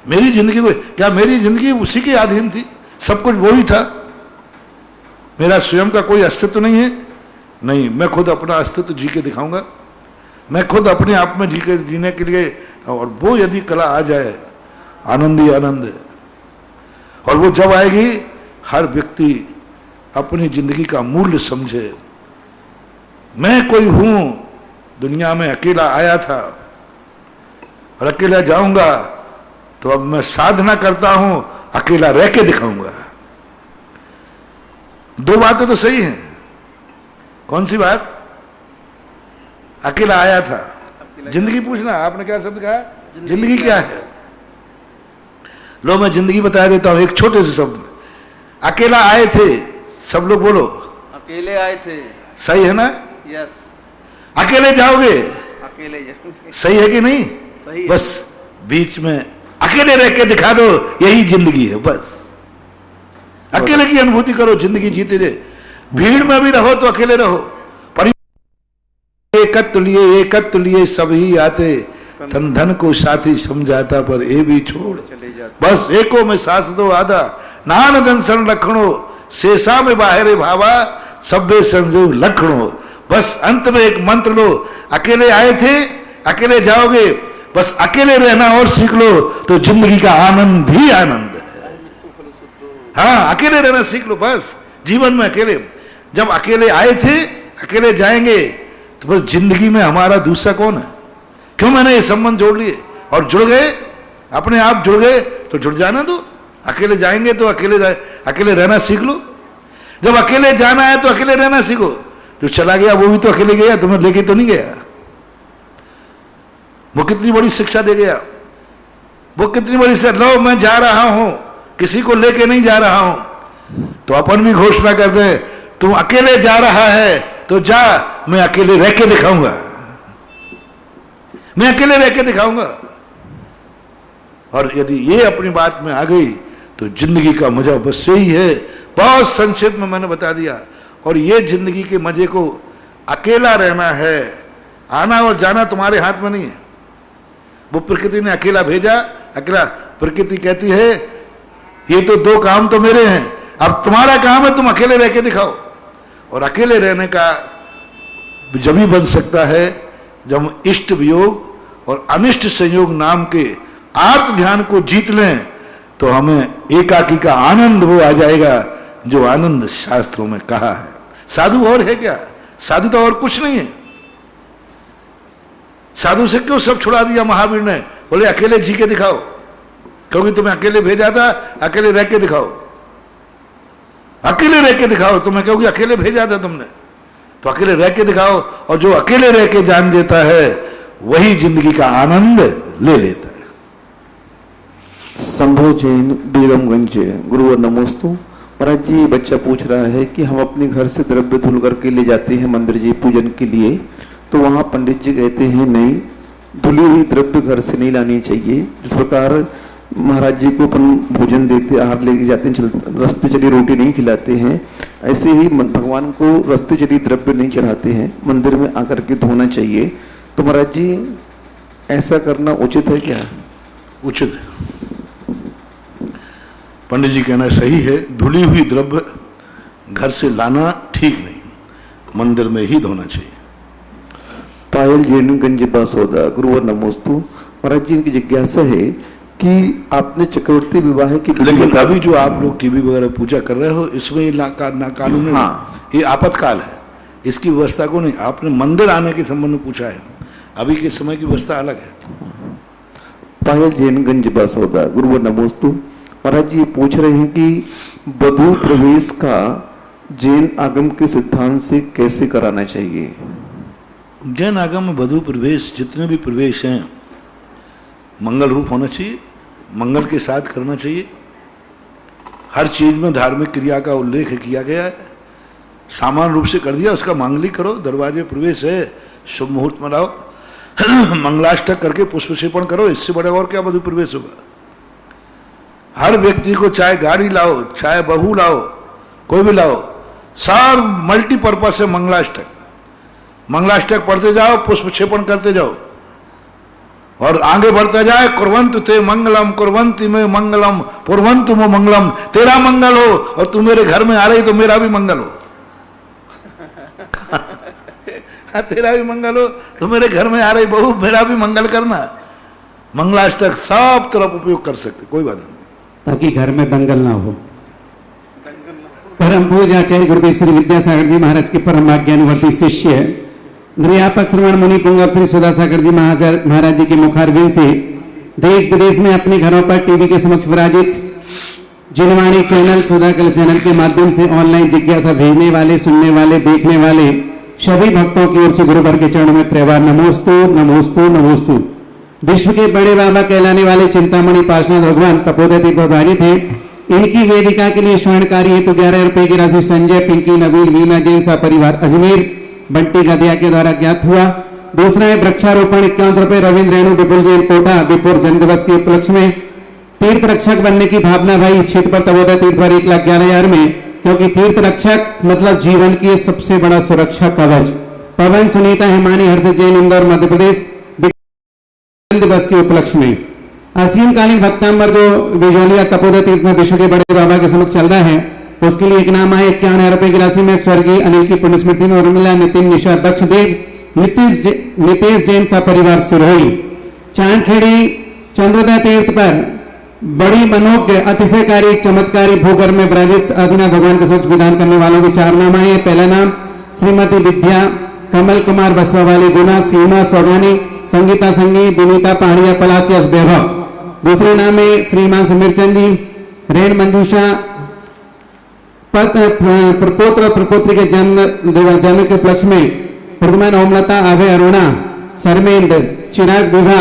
मेरी जिंदगी को, क्या मेरी जिंदगी उसी के अधीन थी? सब कुछ वो ही था। मेरा स्वयं का कोई अस्तित्व नहीं है? नहीं, मैं खुद अपना अस्तित्व जी के दिखाऊंगा। मैं खुद अपने आप में जीने के लिए, और वो यदि कला आ जाए, आनंद ही आनंद है। और वो जब आएगी, हर व्यक्ति अपनी जिंदगी का मूल्य समझे। मैं कोई हूं, दुनिया में अकेला आया था और अकेला जाऊंगा, तो अब मैं साधना करता हूं, अकेला रह के दिखाऊंगा। दो बातें तो सही हैं। कौन सी बात? अकेला आया था, जिंदगी पूछना, आपने क्या शब्द कहा? जिंदगी क्या है? लो मैं जिंदगी बता देता हूं एक छोटे से शब्द में। अकेला आए थे, सब लोग बोलो। अकेले आए थे। सही है ना? यस। अकेले जाओगे, अकेले जाएंगे। सही है कि नहीं? सही है। बस बीच में अकेले रह के दिखा दो, यही जिंदगी है। बस अकेले की अनुभूति करो, जिंदगी जीते रहे। भीड़ में भी रहो तो अकेले रहो। एकत्व लिए सभी आते, तन धन को साथी समझाता, पर ए भी छोड़ चले जाते। बस एको में सास दो आधा, नान दंसन लखणो, शेषा में बाहरे भावा, सब्बे संजो लखणो। बस अंत में एक मंत्र लो, अकेले आए थे, अकेले जाओगे, बस अकेले रहना और सीख लो, तो जिंदगी का आनंद ही आनंद है। हाँ, अकेले रहना सीख लो बस जीवन में। अकेले जब अकेले आए थे, अकेले जाएंगे, तो बस जिंदगी में हमारा दूसरा कौन है? क्यों मैंने ये संबंध जोड़ लिए और जुड़ गए, अपने आप जुड़ गए, तो जुड़ जाना दो। अकेले जाएंगे तो अकेले रहना सीख लो। जब अकेले जाना है तो अकेले रहना सीखो। जो चला गया वो भी तो अकेले गया, तुम्हें लेके तो नहीं गया। वो कितनी बड़ी शिक्षा दे गया, वो कितनी बड़ी शिक्षा। लो मैं जा रहा हूं, किसी को लेके नहीं जा रहा हूं। तो अपन भी घोषणा कर दे, तुम अकेले जा रहा है तो जा, मैं अकेले रह के दिखाऊंगा, मैं अकेले रह के दिखाऊंगा। और यदि ये अपनी बात में आ गई तो जिंदगी का मजा बस यही है। बहुत संक्षिप्त में मैंने बता दिया। और ये जिंदगी के मजे को, अकेला रहना है, आना और जाना तुम्हारे हाथ में नहीं है। वो प्रकृति ने अकेला भेजा, अकेला। प्रकृति कहती है ये तो दो काम तो मेरे हैं, अब तुम्हारा काम है तुम अकेले रह के दिखाओ। और अकेले रहने का जब ही बन सकता है जब हम इष्ट वियोग और अनिष्ट संयोग नाम के आर्त ध्यान को जीत लें, तो हमें एकाकी का आनंद वो आ जाएगा जो आनंद शास्त्रों में कहा है। साधु और है क्या? साधु तो और कुछ नहीं है। साधु से क्यों सब छुड़ा दिया महावीर ने? बोले अकेले जी के दिखाओ, क्योंकि तुम्हें अकेले भेजा था, अकेले रह के दिखाओ, अकेले रह के दिखाओ तुम्हें, क्योंकि अकेले भेजा था तुमने, तो अकेले रह के दिखाओ। और जो अकेले रह के जान लेता है वही जिंदगी का आनंद ले लेता है। शंभो जैन, बीरमगंज। गुरुवर नमोस्तु। महाराज जी, बच्चा पूछ रहा है कि हम अपने घर से द्रव्य धुल करके ले जाते हैं मंदिर जी पूजन के लिए, तो वहाँ पंडित जी कहते हैं नहीं, धुली हुई द्रव्य घर से नहीं लानी चाहिए। जिस प्रकार महाराज जी को अपन भोजन देते, आहार लेके जाते हैं, रस्ते चली रोटी नहीं खिलाते हैं, ऐसे ही भगवान को रस्ते चली द्रव्य नहीं चढ़ाते हैं, मंदिर में आकर के धोना चाहिए। तो महाराज जी ऐसा करना उचित है क्या? उचित है। पंडित जी कहना सही है, धुली हुई द्रव्य घर से लाना ठीक नहीं, मंदिर में ही धोना चाहिए। पायल जैनगंज बासौदा। गुरुवर नमोस्तु। महाराज जी की जिज्ञासा है कि आपने चक्रवर्ती विवाह की, लेकिन अभी जो आप लोग टीवी वगैरह पूजा कर रहे हो, इसमें नाकानूनी, हाँ, ये आपातकाल है, इसकी व्यवस्था को नहीं। आपने मंदिर आने के संबंध में पूछा है, अभी के समय की व्यवस्था अलग है। पायल जैनगंज बासौदा। गुरुवर नमोस्तु। महाराज जी ये पूछ रहे हैं कि वधू प्रवेश का जैन आगम के सिद्धांत से कैसे कराना चाहिए? जैन आगम में वधू प्रवेश, जितने भी प्रवेश हैं, मंगल रूप होना चाहिए, मंगल के साथ करना चाहिए। हर चीज में धार्मिक क्रिया का उल्लेख किया गया है, सामान्य रूप से कर दिया। उसका मांगलिक करो, दरवाजे प्रवेश है, शुभ मुहूर्त मनाओ, मंगलाष्टक करके पुष्पक्षेपण करो, इससे बड़ा और क्या मधु प्रवेश होगा। हर व्यक्ति को चाहे गाड़ी लाओ, चाहे बहू लाओ, कोई भी लाओ, सब मल्टीपर्पज है मंगलाष्टक। मंगलाष्टक पढ़ते जाओ, पुष्पक्षेपण करते जाओ और आगे बढ़ता जाए। कुर्वन्तु ते मंगलम, कुर्वन्ति में मंगलम, कुर्वन्तु मो मंगलम। तेरा मंगल हो और तू मेरे घर में आ रही तो मेरा भी मंगल हो। तेरा भी मंगल हो तो मेरे घर में आ रही बहू, मेरा भी मंगल करना। मंगलाष्टक सब तरफ उपयोग कर सकते, कोई बात नहीं, ताकि घर में दंगल ना हो। परम पूज्य आचार्य गुरुदेव श्री विद्यासागर जी महाराज के परम भाग्यानुवर्ती शिष्य निर्यापक श्रवण मुनि पुंगव श्री सुधासागर जी महाराज जी के मुखारविंद से देश विदेश में अपने घरों पर टीवी के समक्ष विराजित जिनवाणी चैनल, सुधाकल चैनल के माध्यम से ऑनलाइन जिज्ञासा भेजने वाले, सुनने वाले, देखने वाले सभी भक्तों की ओर से गुरुवर के चरणों में त्रैवार नमोस्तु नमोस्तु नमोस्तु। विश्व के बड़े बाबा कहलाने वाले चिंतामणि पार्षनाथ भगवान तपोदय विभाजित है। इनकी वेदिका के लिए स्वर्णकारी हेतु 11 रुपए की राशि संजय, पिंकी, नवीन, वीना जैन सा परिवार अजमेर बंटी गदिया के द्वारा ज्ञात हुआ। दूसरा है वृक्षारोपण 51 रुपए रविंद्र रेणु विपुल जैन कोटा विपुर जन्म दिवस के उपलक्ष्य में। तीर्थ रक्षक बनने की भावना भाई इस क्षेत्र पर तपोदय तीर्थ पर 1,11,000 में, क्योंकि तीर्थ रक्षक मतलब जीवन की सबसे बड़ा सुरक्षा कवच। पवन सुनीता हिमानी हर्ष जैन इंदौर मध्य प्रदेश दिवस के उपलक्ष्य में। असीमकालीन भक्तांबर जो बिजौलिया तपोदय तीर्थ में विश्व के बड़े बाबा के समक्ष चल रहा है, उसके लिए एक नाम आए 51,000 रुपए की राशि में स्वर्गीय अनिल की पुण्य स्मृति में उर्मिला, नितिन, निशा, दक्ष देव, नितेश जैन सा परिवार सिरोही। चांदखेड़ी चंद्रोदय तीर्थ पर बड़ी मनोज्ञ अतिशयकारी चमत्कारी भूगर्भ में विराजित आदिनाथ भगवान के समक्ष विधान करने वालों के 4 नाम आए। पहला नाम श्रीमती विद्या कमल कुमार बसवा वाली, गुना, सीमा सौगानी, संगीता संगी, विनीता पहाड़िया, पलासियस वैभव। दूसरे नाम है श्रीमान सुमीरचंद जी, रेण मंजूषा, प्रपोत्र प्रपोत्री के जन्म के उपलक्ष्य में। प्रथमान ओमलता, अभय अरुणा, सरमेंद्र, चिराग विभा,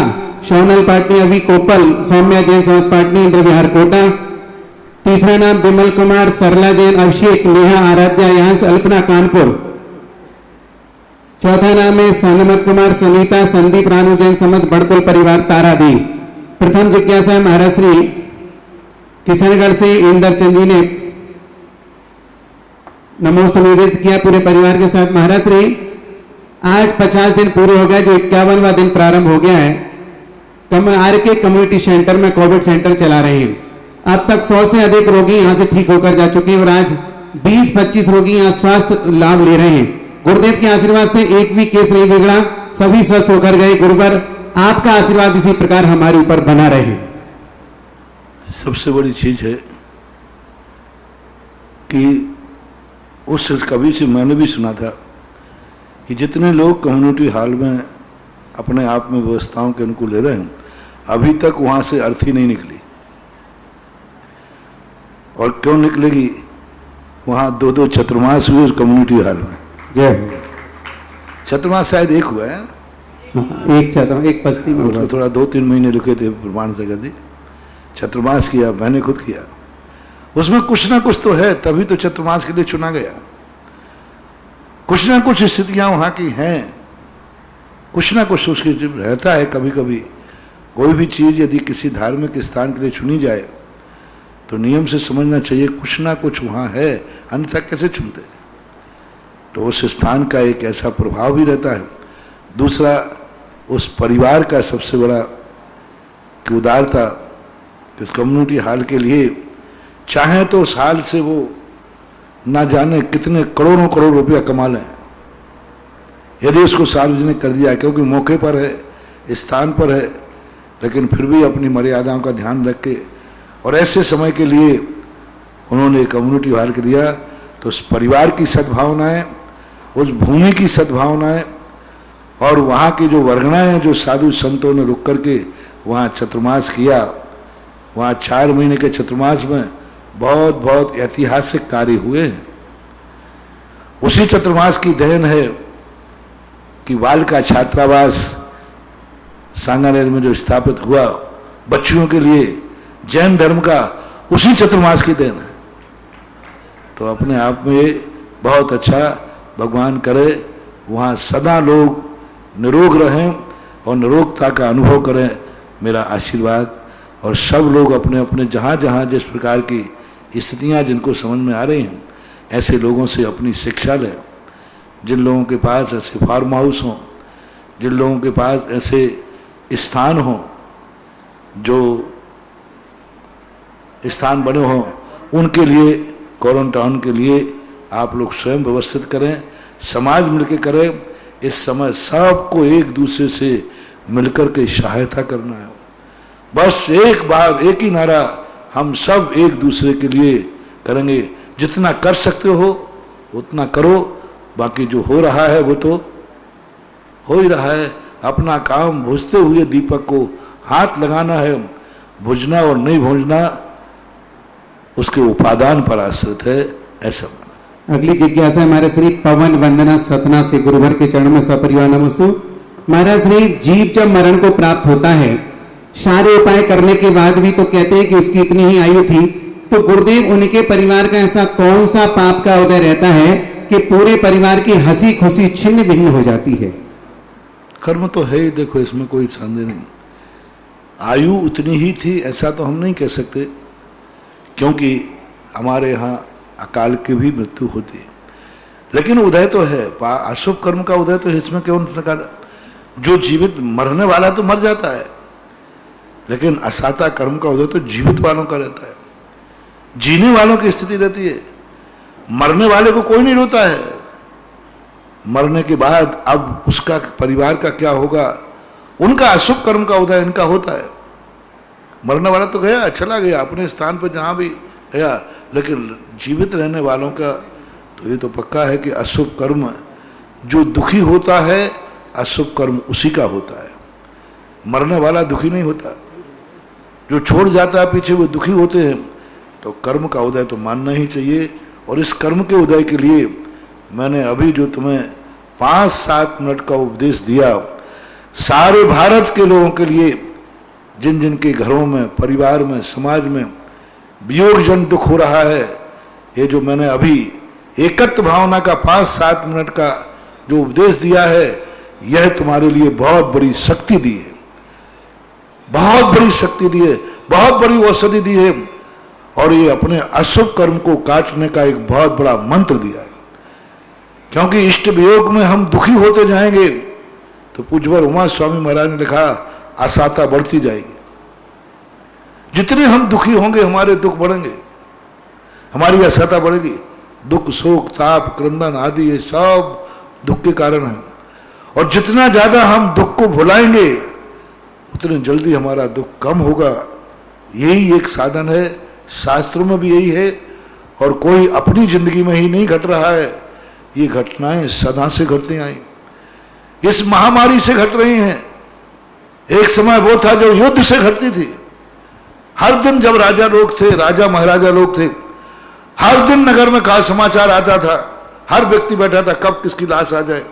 शौनल पाटनी, अभी कोपल, सौम्या जैन समस्त पाटनी, इंद्र विहार कोटा। तीसरा नाम विमल कुमार, सरला जैन, अभिषेक, नेहा, आराध्या, यांश, अल्पना, कानपुर। चौथा नाम है सनमत कुमार, सनीता, संदीप, रानू जैन समस्त बड़कुल परिवार तारादी। प्रथम जिज्ञासा महाराज श्री किशनगढ़ से इंदर चंद जी ने नमोस्तु निवेदित किया पूरे परिवार के साथ। महाराज श्री आज 50 दिन पूरे हो गए, जो 51वां दिन प्रारंभ हो गया है। आर के कम्युनिटी सेंटर में कोविड सेंटर चला रहे हैं। अब तक 100 से अधिक रोगी यहां से ठीक होकर जा चुके हैं और आज 20-25 रोगी यहां स्वास्थ्य लाभ ले रहे हैं। गुरुदेव के आशीर्वाद से एक भी केस नहीं बिगड़ा, सभी स्वस्थ होकर गए। गुरुवर आपका आशीर्वाद इसी प्रकार हमारे ऊपर बना रहे। सबसे बड़ी चीज है कि उस कवि से मैंने भी सुना था कि जितने लोग कम्युनिटी हॉल में अपने आप में व्यवस्थाओं के अनुकूल ले रहे हैं, अभी तक वहां से अर्थी नहीं निकली। और क्यों निकलेगी? वहां 2-2 चतुर्मास हुए उस कम्युनिटी हॉल में। चतुर्मास शायद एक हुआ है, एक बस्ती में उसको थोड़ा 2-3 महीने रुके थे प्रमाण से कर दी। चतुर्मास किया, मैंने खुद किया। उसमें कुछ ना कुछ तो है, तभी तो चतुर्मास के लिए चुना गया। कुछ ना कुछ स्थितियां वहां की हैं, कुछ ना कुछ उसकी रहता है। कभी कभी कोई भी चीज यदि किसी धार्मिक स्थान के लिए चुनी जाए तो नियम से समझना चाहिए कुछ ना कुछ वहां है, अन्यथा कैसे चुनते। तो उस स्थान का एक ऐसा प्रभाव भी रहता है। दूसरा, उस परिवार का सबसे बड़ा कि उदारता, कि कम्युनिटी हॉल के लिए चाहे तो उस हाल से वो ना जाने कितने करोड़ों करोड़ रुपया कमा लें, यदि उसको सार्वजनिक कर दिया, क्योंकि मौके पर है, स्थान पर है, लेकिन फिर भी अपनी मर्यादाओं का ध्यान रख के और ऐसे समय के लिए उन्होंने कम्युनिटी हॉल के दिया। तो उस परिवार की सद्भावनाएं, उस भूमि की सद्भावनाएं और वहाँ की जो वर्गणाएं, जो साधु संतों ने रुक करके वहाँ चतुर्मास किया, वहाँ 4 महीने के चतुर्मास में बहुत बहुत ऐतिहासिक कार्य हुए हैं। उसी चतुर्मास की देन है कि बाल का छात्रावास सांगानेर में जो स्थापित हुआ, बच्चियों के लिए जैन धर्म का उसी चतुर्मास की देन है। तो अपने आप में बहुत अच्छा, भगवान करे वहाँ सदा लोग निरोग रहें और निरोगता का अनुभव करें, मेरा आशीर्वाद। और सब लोग अपने अपने जहाँ जहाँ जिस प्रकार की स्थितियाँ जिनको समझ में आ रही हैं, ऐसे लोगों से अपनी शिक्षा लें। जिन लोगों के पास ऐसे फार्म हाउस हों, जिन लोगों के पास ऐसे स्थान हों, जो स्थान बने हों, उनके लिए क्वारंटाइन के लिए आप लोग स्वयं व्यवस्थित करें, समाज मिलकर करें। इस समय सबको एक दूसरे से मिलकर के सहायता करना है। बस एक बार एक ही नारा, हम सब एक दूसरे के लिए करेंगे। जितना कर सकते हो उतना करो, बाकी जो हो रहा है वो तो हो ही रहा है। अपना काम बुझते हुए दीपक को हाथ लगाना है। बुझना और नहीं बुझना उसके उपादान पर आश्रित है, ऐसा। अगली जिज्ञासा हमारे श्री पवन वंदना सतना से गुरुवर के चरणों में सपरिवार नमस्तु। महाराज श्री, जीव जब मरण को प्राप्त होता है, सारे उपाय करने के बाद भी तो कहते हैं कि उसकी इतनी ही आयु थी, तो गुरुदेव उनके परिवार का ऐसा कौन सा पाप का उदय रहता है कि पूरे परिवार की हंसी खुशी छिन्न भिन्न हो जाती है? कर्म तो है ही, देखो इसमें कोई संदेह नहीं। आयु उतनी ही थी ऐसा तो हम नहीं कह सकते, क्योंकि हमारे यहाँ अकाल की भी मृत्यु होती है। लेकिन उदय तो है, अशुभ कर्म का उदय तो है, इसमें क्यों प्रकार। जो जीवित मरने वाला तो मर जाता है, लेकिन असाता कर्म का उदय तो जीवित वालों का रहता है, जीने वालों की स्थिति रहती है। मरने वाले को कोई नहीं रोता है। मरने के बाद अब उसका परिवार का क्या होगा, उनका अशुभ कर्म का उदय इनका होता है। मरने वाला तो गया, चला गया अपने स्थान पर जहाँ भी गया, लेकिन जीवित रहने वालों का तो ये तो पक्का है कि अशुभ कर्म, जो दुखी होता है अशुभ कर्म उसी का होता है। मरने वाला दुखी नहीं होता, जो छोड़ जाता है पीछे वो दुखी होते हैं। तो कर्म का उदय तो मानना ही चाहिए। और इस कर्म के उदय के लिए मैंने अभी जो तुम्हें 5-7 मिनट का उपदेश दिया, सारे भारत के लोगों के लिए, जिन जिन के घरों में, परिवार में, समाज में वियोगजन दुख हो रहा है, ये जो मैंने अभी एकत्व भावना का 5-7 मिनट का जो उपदेश दिया है, यह तुम्हारे लिए बहुत बड़ी शक्ति दी है, बहुत बड़ी शक्ति दी है, बहुत बड़ी औषधि दी है। और ये अपने अशुभ कर्म को काटने का एक बहुत बड़ा मंत्र दिया है। क्योंकि इष्ट वियोग में हम दुखी होते जाएंगे, तो पूज्यवर उमा स्वामी महाराज ने लिखा, असाता बढ़ती जाएगी। जितने हम दुखी होंगे हमारे दुख बढ़ेंगे, हमारी असाता बढ़ेगी। दुख, शोक, ताप, क्रंदन आदि ये सब दुख के कारण है। और जितना ज्यादा हम दुख को भुलाएंगे उतने जल्दी हमारा दुख कम होगा। यही एक साधन है, शास्त्रों में भी यही है। और कोई अपनी जिंदगी में ही नहीं घट रहा है, ये घटनाएं सदा से घटती आई, इस महामारी से घट रही हैं। एक समय वो था जो युद्ध से घटती थी। हर दिन जब राजा लोग थे, राजा महाराजा लोग थे, हर दिन नगर में काल समाचार आता था, हर व्यक्ति बैठा था कब किसकी लाश आ जाए।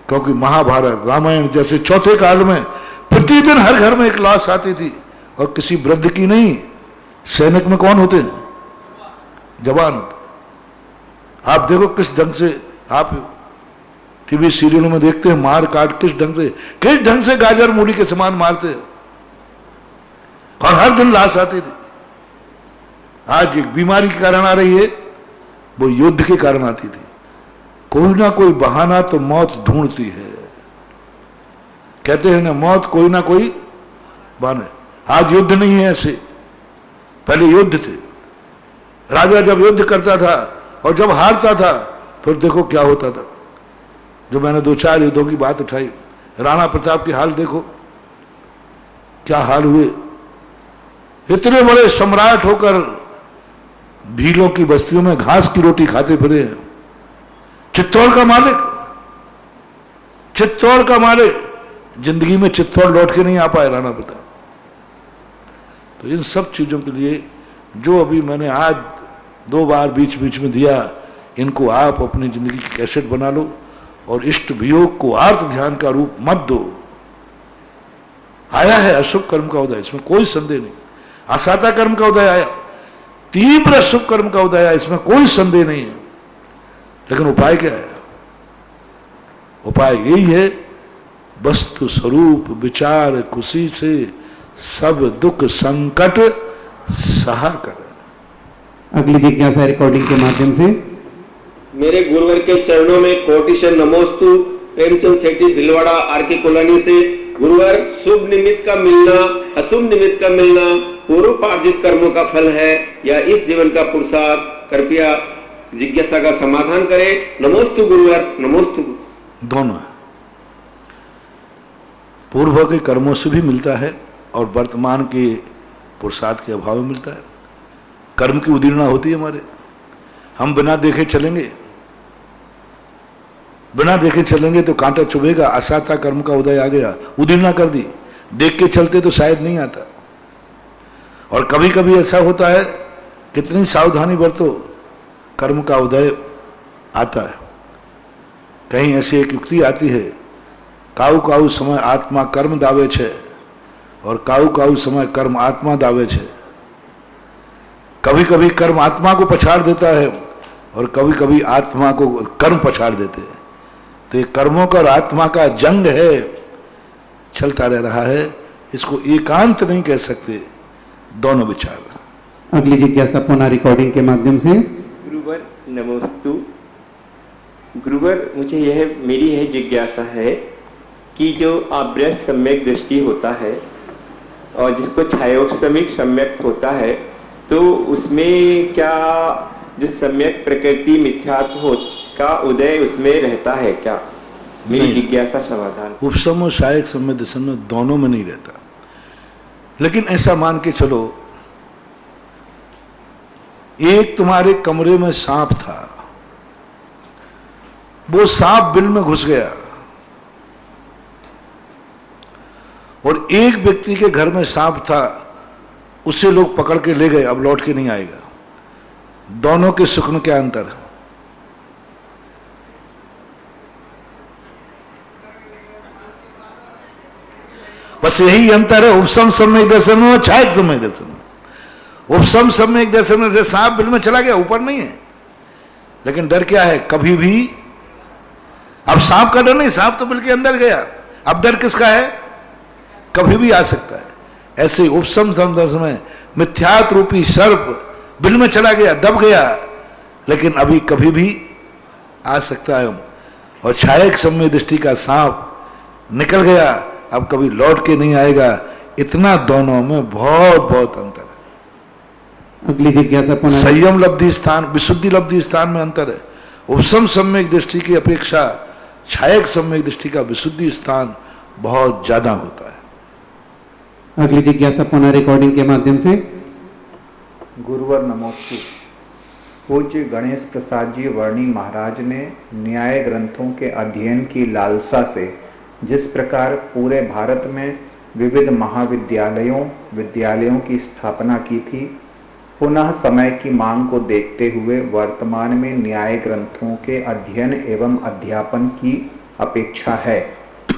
क्योंकि महाभारत, रामायण जैसे चौथे काल में प्रतिदिन हर घर में एक लाश आती थी, और किसी वृद्ध की नहीं। सैनिक में कौन होते हैं? जवान होते। आप देखो किस ढंग से, आप टीवी सीरियलों में देखते हैं, मार काट किस ढंग से गाजर मूली के समान मारते हैं, और हर दिन लाश आती थी। आज एक बीमारी के कारण आ रही है, वो युद्ध के कारण आती थी। कोई ना कोई बहाना तो मौत ढूंढती है। कहते हैं ना, मौत कोई ना कोई बहाना। आज युद्ध नहीं है ऐसे, पहले युद्ध थे। राजा जब युद्ध करता था और जब हारता था, फिर देखो क्या होता था। जो मैंने 2-4 युद्धों की बात उठाई, राणा प्रताप के हाल देखो क्या हाल हुए। इतने बड़े सम्राट होकर भीलों की बस्तियों में घास की रोटी खाते फिरे हैं। चित्तौड़ का मालिक जिंदगी में चित्तौड़ लौट के नहीं आ पाए राणा प्रताप। तो इन सब चीजों के लिए जो अभी मैंने आज 2 बार बीच बीच में दिया, इनको आप अपनी जिंदगी की कैसेट बना लो, और इष्ट वियोग को आर्त ध्यान का रूप मत दो। आया है अशुभ कर्म का उदय, इसमें कोई संदेह नहीं। असाता कर्म का उदय आया, तीव्र शुभ कर्म का उदय आया, इसमें कोई संदेह नहीं है। लेकिन उपाय क्या है? उपाय यही है, वस्तु स्वरूप विचार खुशी से सब दुख संकट सहा कर। अगली जिज्ञासा रिकॉर्डिंग के माध्यम से। मेरे गुरुवर के चरणों में कोटिशन नमोस्तु। प्रेमचंद सेठी भिलवाड़ा आरके कॉलोनी से। गुरुवर, शुभ निमित्त का मिलना अशुभ निमित्त का मिलना पूर्वपार्जित कर्मों का फल है या इस जीवन का पुरुषार्थ? कृपया जिज्ञासा का समाधान करें। नमोस्तु गुरुवर, नमोस्तु। दोनों पूर्व के कर्मों से भी मिलता है और वर्तमान के पुरुषार्थ के अभाव में मिलता है। कर्म की उदीर्णा होती है हमारे, हम बिना देखे चलेंगे, बिना देखे चलेंगे तो कांटा चुभेगा। असाता कर्म का उदय आ गया, उदीर्णा कर दी, देख के चलते तो शायद नहीं आता। और कभी कभी ऐसा होता है, कितनी सावधानी बरतो, कर्म का उदय आता है। कहीं ऐसी एक युक्ति आती है, काऊ काऊ समय आत्मा कर्म दावे छे और काऊ काऊ समय कर्म आत्मा दावे छे। कभी कभी कर्म आत्मा को पछाड़ देता है और कभी कभी आत्मा को कर्म पछाड़ देते हैं। तो ये कर्मों का और आत्मा का जंग है, चलता रह रहा है, इसको एकांत नहीं कह सकते, दोनों विचार। अगली जिज्ञासा पुनः रिकॉर्डिंग के माध्यम से। गुरुवर नमोस्तु। गुरुवर, मुझे मेरी यह जिज्ञासा है कि जो अभ्रष्ट सम्यक दृष्टि होता है और जिसको छायोपशमिक सम्यक होता है, तो उसमें क्या जो सम्यक प्रकृति मिथ्यात्व का उदय उसमें रहता है क्या? मेरी जिज्ञासा समाधान। उपशम और सहायक सम्य दर्शन में दोनों में नहीं रहता। लेकिन ऐसा मान के चलो, एक तुम्हारे कमरे में सांप था, वो सांप बिल में घुस गया और एक व्यक्ति के घर में सांप था, उसे लोग पकड़ के ले गए, अब लौट के नहीं आएगा। दोनों के सुख में क्या अंतर है? बस यही अंतर है उपसम सम्यक दर्शन में और छायक सम्यक दर्शन में। उपसम सम्यक दर्शन में सांप बिल में चला गया, ऊपर नहीं है, लेकिन डर क्या है? कभी भी, अब सांप का डर नहीं, सांप तो बिल के अंदर गया, अब डर किसका है? कभी भी आ सकता है। ऐसे ही उपसम दर्शन में मिथ्यात्व रूपी सर्प बिल में चला गया, दब गया, लेकिन अभी कभी भी आ सकता है। और छायक सम्यक दृष्टि का सांप निकल गया, अब कभी लौट के नहीं आएगा। इतना दोनों में बहुत बहुत अंतर है। अगली जिज्ञासा पुनः। संयम लब्धि स्थान, विशुद्धि लब्धि स्थान में अंतर है। उपसम सम्यक दृष्टि की अपेक्षा छायक सम्यक दृष्टि का विशुद्धि स्थान बहुत ज्यादा होता है। अगली जिज्ञासा पुनः रिकॉर्डिंग के माध्यम से। गुरुवर नमोस्तु। पूज्य गणेश प्रसाद जी वर्णी महाराज ने न्याय ग्रंथों के अध्ययन की लालसा से जिस प्रकार पूरे भारत में विविध विद्यालयों की स्थापना की थी, पुनः समय की मांग को देखते हुए वर्तमान में न्याय ग्रंथों के अध्ययन एवं अध्यापन की अपेक्षा है।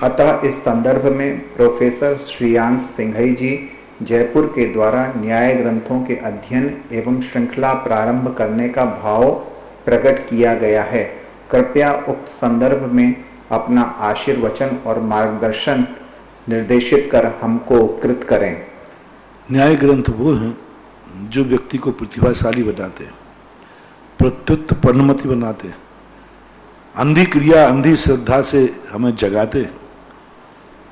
अतः इस संदर्भ में प्रोफेसर श्रेयांश सिंघई जी जयपुर के द्वारा न्याय ग्रंथों के अध्ययन एवं श्रृंखला प्रारंभ करने का भाव प्रकट किया गया है। कृपया उक्त संदर्भ में अपना आशीर्वचन और मार्गदर्शन निर्देशित कर हमको कृत करें। न्याय ग्रंथ वो हैं जो व्यक्ति को प्रतिभाशाली बनाते हैं, प्रत्युत परिणमति बनाते हैं, अंधी क्रिया अंधी श्रद्धा से हमें जगाते हैं।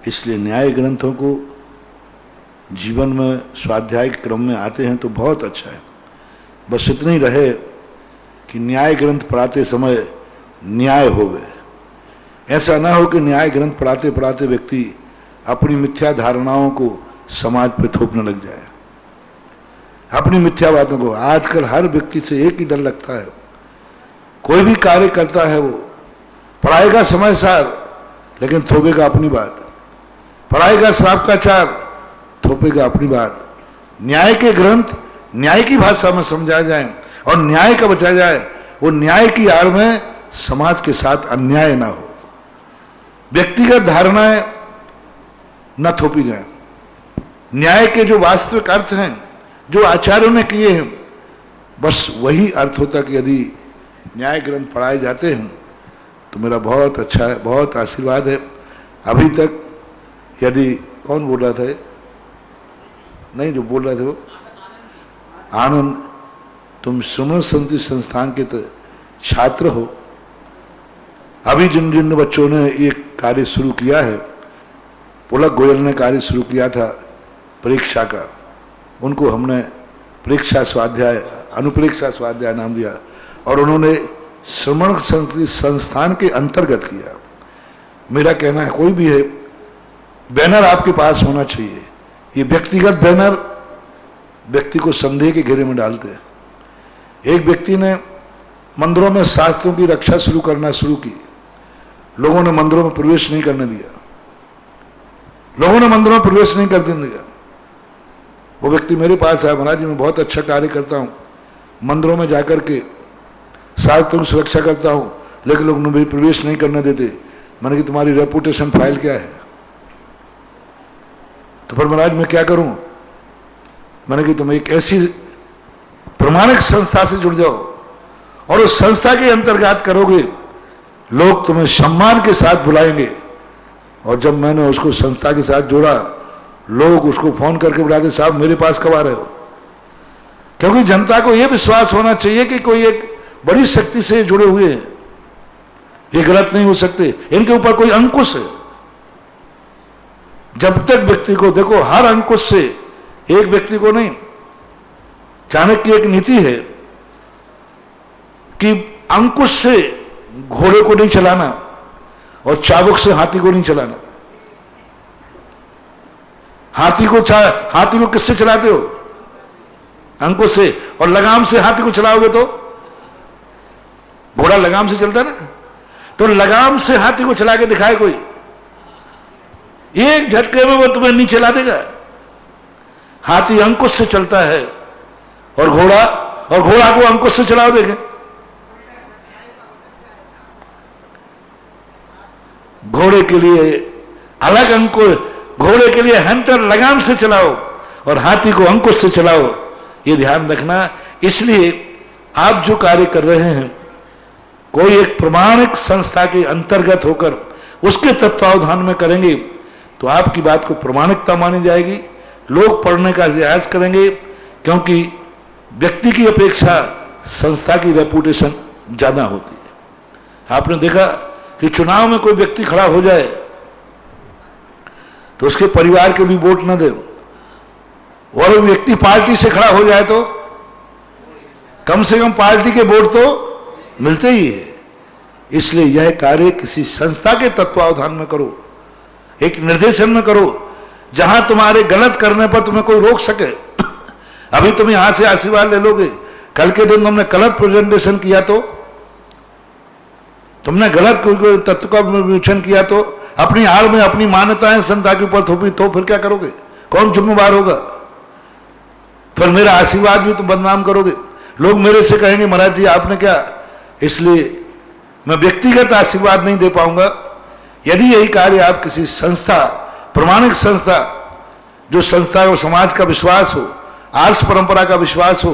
इसलिए न्याय ग्रंथों को जीवन में स्वाध्याय के क्रम में आते हैं तो बहुत अच्छा है। बस इतना ही रहे कि न्याय ग्रंथ पढ़ाते समय न्याय हो गए। ऐसा ना हो कि न्याय ग्रंथ पढ़ाते पढ़ाते व्यक्ति अपनी मिथ्या धारणाओं को समाज पर थोपने लग जाए, अपनी मिथ्या बातों को। आजकल हर व्यक्ति से एक ही डर लगता है, कोई भी कार्य करता है वो पढ़ाएगा समय सार लेकिन थोपेगा अपनी बात, पढ़ाएगा श्रावकाचार थोपेगा अपनी बात। न्याय के ग्रंथ न्याय की भाषा में समझाया जाए और न्याय का बचाया जाए, वो न्याय की आड़ में समाज के साथ अन्याय ना हो, व्यक्तिगत धारणाएं न थोपी जाए। न्याय के जो वास्तविक अर्थ हैं, जो आचार्यों ने किए हैं, बस वही अर्थ होता कि यदि न्याय ग्रंथ पढ़ाए जाते हैं तो मेरा बहुत अच्छा है, बहुत आशीर्वाद है। अभी तक यदि कौन बोल रहा था, नहीं जो बोल रहे थे वो आनंद, तुम श्रमण समिति संस्थान के छात्र हो। अभी जिन जिन बच्चों ने ये कार्य शुरू किया है, पुलक गोयल ने कार्य शुरू किया था परीक्षा का, उनको हमने परीक्षा स्वाध्याय, अनुपरीक्षा स्वाध्याय नाम दिया और उन्होंने श्रमण समिति संस्थान के अंतर्गत किया। मेरा कहना है कोई भी है, बैनर आपके पास होना चाहिए। ये व्यक्तिगत बैनर व्यक्ति को संदेह के घेरे में डालते हैं। एक व्यक्ति ने मंदिरों में शास्त्रों की रक्षा शुरू करना शुरू की, लोगों ने मंदिरों में प्रवेश नहीं करने दिया, लोगों ने मंदिरों में प्रवेश नहीं करने दिया। वो व्यक्ति मेरे पास आया, महाराज जी मैं बहुत अच्छा कार्य करता हूँ, मंदिरों में जाकर के शास्त्रों की सुरक्षा करता हूँ, लेकिन लोग मुझे प्रवेश नहीं करने देते। मैंने कि तुम्हारी रेपुटेशन फाइल क्या है? तो फिर महाराज मैं क्या करूं? मैंने कि तुम एक ऐसी प्रमाणिक संस्था से जुड़ जाओ और उस संस्था के अंतर्गत करोगे, लोग तुम्हें सम्मान के साथ बुलाएंगे। और जब मैंने उसको संस्था के साथ जोड़ा, लोग उसको फोन करके बुलाते, साहब मेरे पास कब आ रहे हो? क्योंकि जनता को यह विश्वास होना चाहिए कि कोई एक बड़ी शक्ति से जुड़े हुए हैं, ये गलत नहीं हो सकते, इनके ऊपर कोई अंकुश है। जब तक व्यक्ति को देखो, हर अंकुश से एक व्यक्ति को नहीं, चाणक्य की एक नीति है कि अंकुश से घोड़े को नहीं चलाना और चाबुक से हाथी को नहीं चलाना। हाथी को किससे चलाते हो? अंकुश से। और लगाम से हाथी को चलाओगे तो घोड़ा लगाम से चलता है ना, तो लगाम से हाथी को चला के दिखाए कोई, एक झटके में वो तुम्हें नहीं चला देगा। हाथी अंकुश से चलता है और घोड़ा को अंकुश से चलाओ, देखें घोड़े के लिए अलग अंकुश, घोड़े के लिए हंटर लगाम से चलाओ और हाथी को अंकुश से चलाओ, ये ध्यान रखना। इसलिए आप जो कार्य कर रहे हैं, कोई एक प्रमाणिक संस्था के अंतर्गत होकर उसके तत्वावधान में करेंगे तो आपकी बात को प्रमाणिकता मानी जाएगी, लोग पढ़ने का रियाज करेंगे, क्योंकि व्यक्ति की अपेक्षा संस्था की रेपुटेशन ज्यादा होती है। आपने देखा कि चुनाव में कोई व्यक्ति खड़ा हो जाए तो उसके परिवार के भी वोट न दे, और वो व्यक्ति पार्टी से खड़ा हो जाए तो कम से कम पार्टी के वोट तो मिलते ही है। इसलिए यह कार्य किसी संस्था के तत्वावधान में करो, एक निर्देशन में करो, जहां तुम्हारे गलत करने पर तुम्हें कोई रोक सके। अभी तुम यहां से आशीर्वाद ले लोगे, कल के दिन तुमने गलत प्रेजेंटेशन किया तो, तुमने गलत कोई तत्व का विवेचन किया तो, अपनी आड़ में अपनी मान्यताएं संस्था के ऊपर थोपी तो फिर क्या करोगे? कौन जिम्मेवार होगा? फिर मेरा आशीर्वाद भी तुम बदनाम करोगे। लोग मेरे से कहेंगे महाराज जी आपने क्या, इसलिए मैं व्यक्तिगत आशीर्वाद नहीं दे पाऊंगा। यदि यही कार्य आप किसी संस्था, प्रमाणिक संस्था, जो संस्था को समाज का विश्वास हो, आर्ष परंपरा का विश्वास हो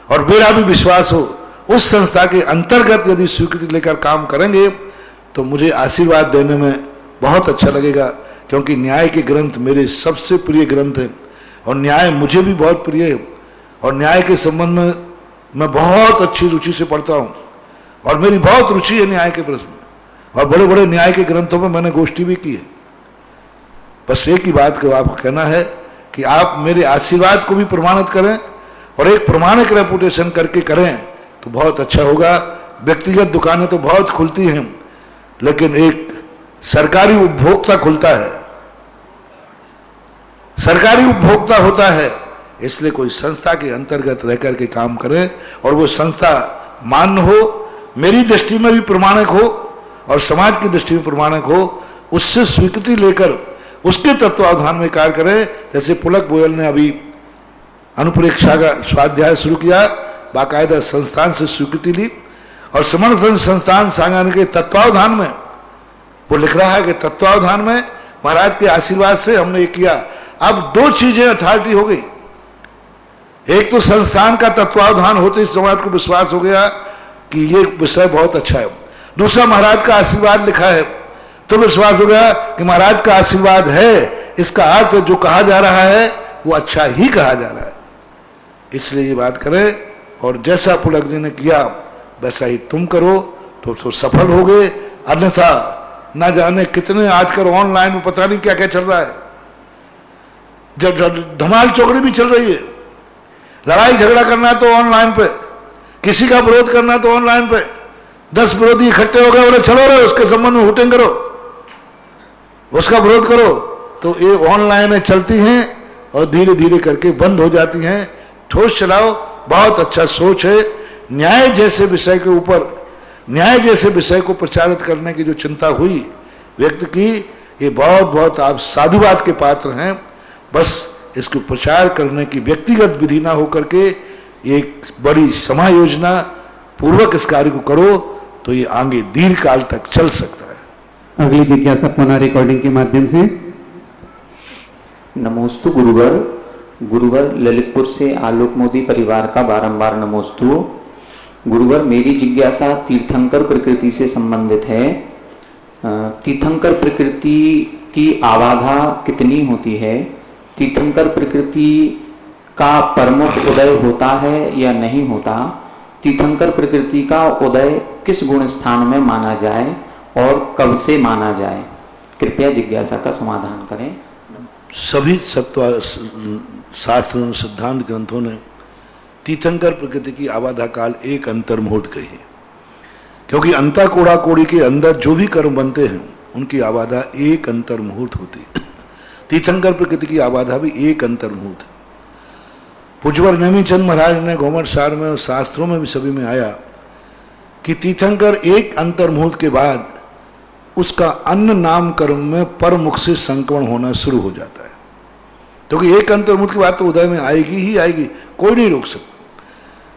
और मेरा भी विश्वास हो, उस संस्था के अंतर्गत यदि स्वीकृति लेकर काम करेंगे तो मुझे आशीर्वाद देने में बहुत अच्छा लगेगा, क्योंकि न्याय के ग्रंथ मेरे सबसे प्रिय ग्रंथ हैं और न्याय मुझे भी बहुत प्रिय है और न्याय के संबंध में मैं बहुत अच्छी रुचि से पढ़ता हूँ और मेरी बहुत रुचि है न्याय के प्रश्न में, और बड़े बड़े न्याय के ग्रंथों में मैंने गोष्ठी भी की है। बस एक ही बात को आपको कहना है कि आप मेरे आशीर्वाद को भी प्रमाणित करें और एक प्रमाणिक रेपुटेशन करके करें तो बहुत अच्छा होगा। व्यक्तिगत दुकानें तो बहुत खुलती हैं, लेकिन एक सरकारी उपभोक्ता खुलता है, सरकारी उपभोक्ता होता है। इसलिए कोई संस्था के अंतर्गत रह करके काम करें और वो संस्था मान्य हो, मेरी दृष्टि में भी प्रमाणिक हो और समाज की दृष्टि में प्रमाणिक हो, उससे स्वीकृति लेकर उसके तत्वावधान में कार्य करें। जैसे पुलक गोयल ने अभी अनुपरीक्षा का स्वाध्याय शुरू किया, बाकायदा संस्थान से स्वीकृति ली और समर्थन संस्थान सांगाने के तत्वावधान में वो लिख रहा है कि तत्वावधान में महाराज के आशीर्वाद से हमने ये किया। अब दो चीजें अथॉरिटी हो गई। एक तो संस्थान का तत्वावधान होते इस समाज को विश्वास हो गया कि ये विषय बहुत अच्छा है। दूसरा, महाराज का आशीर्वाद लिखा है तो विश्वास हो गया कि महाराज का आशीर्वाद है, इसका अर्थ जो कहा जा रहा है वो अच्छा ही कहा जा रहा है। इसलिए ये बात करें, और जैसा पुलक ने किया वैसा ही तुम करो तो सफल हो गए। अन्यथा ना जाने कितने आजकल ऑनलाइन में पता नहीं क्या क्या चल रहा है। जब धमाल चौकड़ी भी चल रही है, लड़ाई झगड़ा करना तो ऑनलाइन पे, किसी का विरोध करना तो ऑनलाइन पे। 10 विरोधी इकट्ठे हो गए, बोले चलो रे उसके संबंध में हुटिंग करो, उसका विरोध करो, तो ये ऑनलाइन चलती हैं और धीरे धीरे करके बंद हो जाती हैं। ठोस चलाओ, बहुत अच्छा सोच है। न्याय जैसे विषय के ऊपर, न्याय जैसे विषय को प्रचारित करने की जो चिंता हुई व्यक्त की, ये बहुत बहुत आप साधुवाद के पात्र हैं। बस इसको प्रचार करने की व्यक्तिगत विधि ना होकर के एक बड़ी समायोजना पूर्वक इस कार्य को करो तो ये आगे दीर्घ काल तक चल सकता है। अगली जिज्ञासा पुनः रिकॉर्डिंग के माध्यम से। नमोस्तु गुरुवर। गुरुवर, ललितपुर से आलोक मोदी परिवार का बारंबार नमोस्तु। गुरुवर, मेरी जिज्ञासा तीर्थंकर प्रकृति से संबंधित है। तीर्थंकर प्रकृति की आबाधा कितनी होती है? तीर्थंकर प्रकृति का परमोच्च उदय होता है या नहीं होता? तीर्थंकर प्रकृति का उदय किस गुण स्थान में माना जाए और कब से माना जाए? कृपया जिज्ञासा का समाधान करें। सभी शास्त्रों सिद्धांत ग्रंथों ने तीर्थंकर प्रकृति की आबाधा काल एक अंतर्मुहूर्त कही है, क्योंकि अंता कोड़ा कोड़ी के अंदर जो भी कर्म बनते हैं उनकी आबाधा एक अंतर्मुहूर्त होती है। तीर्थंकर प्रकृति की आबाधा भी एक अंतर्मुहूर्त है। पूज्यवर नेमीचंद महाराज ने घोमट सार में और शास्त्रों में भी सभी में आया कि तीर्थंकर एक अंतर्मुहूर्त के बाद उसका अन्न नाम कर्म में परमुख से संक्रमण होना शुरू हो जाता है। क्योंकि एक अंतर्मुहूर्त की बात तो उदय में आएगी ही आएगी, कोई नहीं रोक सकता।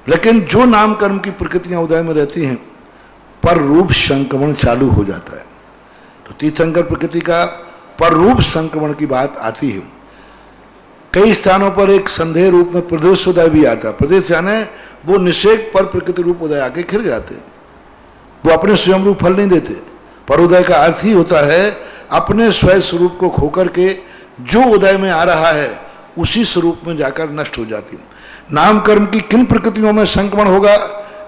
लेकिन जो नाम कर्म की प्रकृतियां उदय में रहती हैं, पर रूप संक्रमण चालू हो जाता है। तो तीर्थंकर प्रकृति का पर रूप संक्रमण की बात आती है। कई स्थानों पर एक संदेह रूप में प्रदेश उदय भी आता है। प्रदेश यानी वो निषेक पर प्रकृति रूप उदय आके खिल जाते, वो अपने स्वयं रूप फल नहीं देते। पर उदय का अर्थ ही होता है अपने स्वयं स्वरूप को खोकर के जो उदय में आ रहा है उसी स्वरूप में जाकर नष्ट हो जाती। नाम कर्म की किन प्रकृतियों में संक्रमण होगा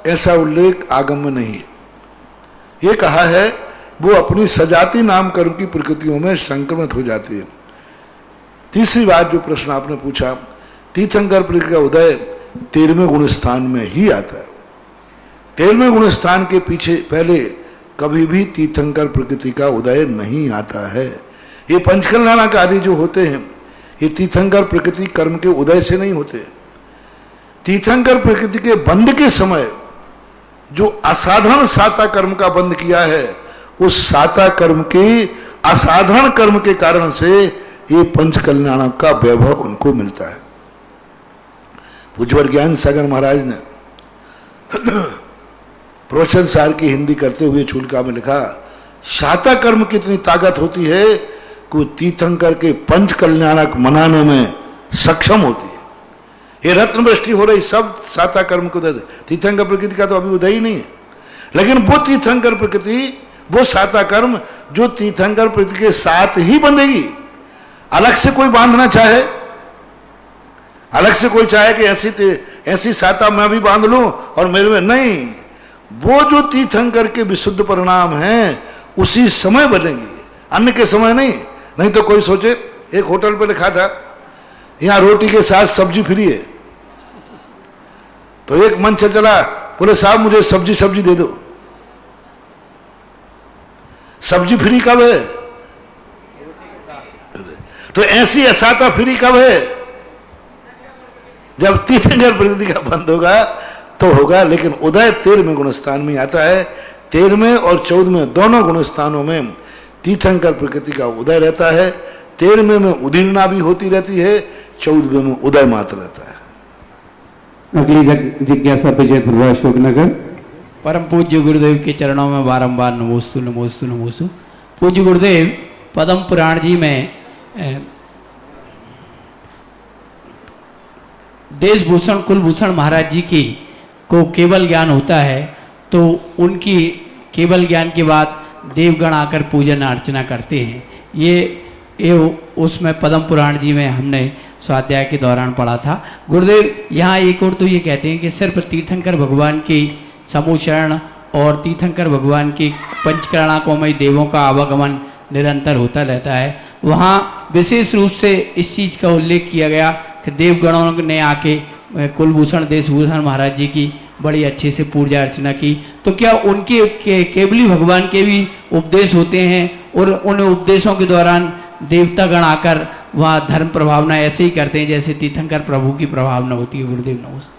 ऐसा उल्लेख आगम में नहीं है। ये कहा है वो अपनी सजाती नाम कर्म की प्रकृतियों में संक्रमित हो जाती है। तीसरी बात जो प्रश्न आपने पूछा, तीर्थंकर प्रकृति का उदय 13वें गुण स्थान में ही आता है। 13वें गुण स्थान के पीछे पहले कभी भी तीर्थंकर प्रकृति का उदय नहीं आता है। ये पंचकल्याणक आदि जो होते हैं ये तीर्थंकर प्रकृति कर्म के उदय से नहीं होते। तीर्थंकर प्रकृति के बंध के समय जो असाधारण साता कर्म का बंध किया है, उस साता कर्म के असाधारण कर्म के कारण से ये पंचकल्याणक का वैभव उनको मिलता है। पूज्यवर ज्ञान सागर महाराज ने प्रवचन सार की हिंदी करते हुए चूलिका में लिखा, साता कर्म की इतनी ताकत होती है कि तीर्थंकर के पंच कल्याणक मनाने में सक्षम होती है। ये रत्न वृष्टि हो रही सब साता कर्म को उदय। तीर्थंकर प्रकृति का तो अभी उदय ही नहीं है, लेकिन वो तीर्थंकर प्रकृति, वो साता कर्म जो तीर्थंकर प्रकृति के साथ ही बंधेगी। अलग से कोई बांधना चाहे, अलग से कोई चाहे कि ऐसी साता मैं भी बांध लूं और मेरे में, नहीं, वो जो तीर्थंकर के विशुद्ध परिणाम हैं उसी समय बनेगी, अन्य के समय नहीं। नहीं तो कोई सोचे, एक होटल पे लिखा था यहां रोटी के साथ सब्जी फ्री है, तो एक मंच चला, बोले साहब मुझे सब्जी दे दो। सब्जी फ्री कब है? तो ऐसी असाता फ्री कब है? जब तीर्थंकर प्रकृति का बंद होगा तो होगा। लेकिन उदय 13वें गुणस्थान में आता है। 13वें और 14वें दोनों गुणस्थानों में तीर्थंकर प्रकृति का उदय रहता है। 13वें में उदीर्णा भी होती रहती है, 14वें में उदय मात्र रहता है। अगली जिज्ञासा विजय ध्रुव अशोकनगर। परम पूज्य गुरुदेव के चरणों में बारंबार नमोस्तु नमोस्तु नमोस्तु। पूज्य गुरुदेव, पद्म पुराण जी में देशभूषण कुलभूषण महाराज जी की को केवल ज्ञान होता है तो उनकी केवल ज्ञान के बाद देवगण आकर पूजन अर्चना करते हैं। ये उसमें पद्म पुराण जी में हमने स्वाध्याय के दौरान पढ़ा था। गुरुदेव यहाँ एक और तो ये कहते हैं कि सिर्फ तीर्थंकर भगवान की समूह शरण और तीर्थंकर भगवान की पंचकर्णाकोमय देवों का आवागमन निरंतर होता रहता है। वहाँ विशेष रूप से इस चीज़ का उल्लेख किया गया कि देवगणों ने आके कुलभूषण देशभूषण महाराज जी की बड़ी अच्छे से पूजा अर्चना की। तो क्या उनके केवली भगवान के भी उपदेश होते हैं और उन उपदेशों के दौरान देवतागण आकर वहाँ धर्म प्रभावना ऐसे ही करते हैं जैसे तीर्थंकर प्रभु की प्रभावना होती है? गुरुदेव नमस्कार।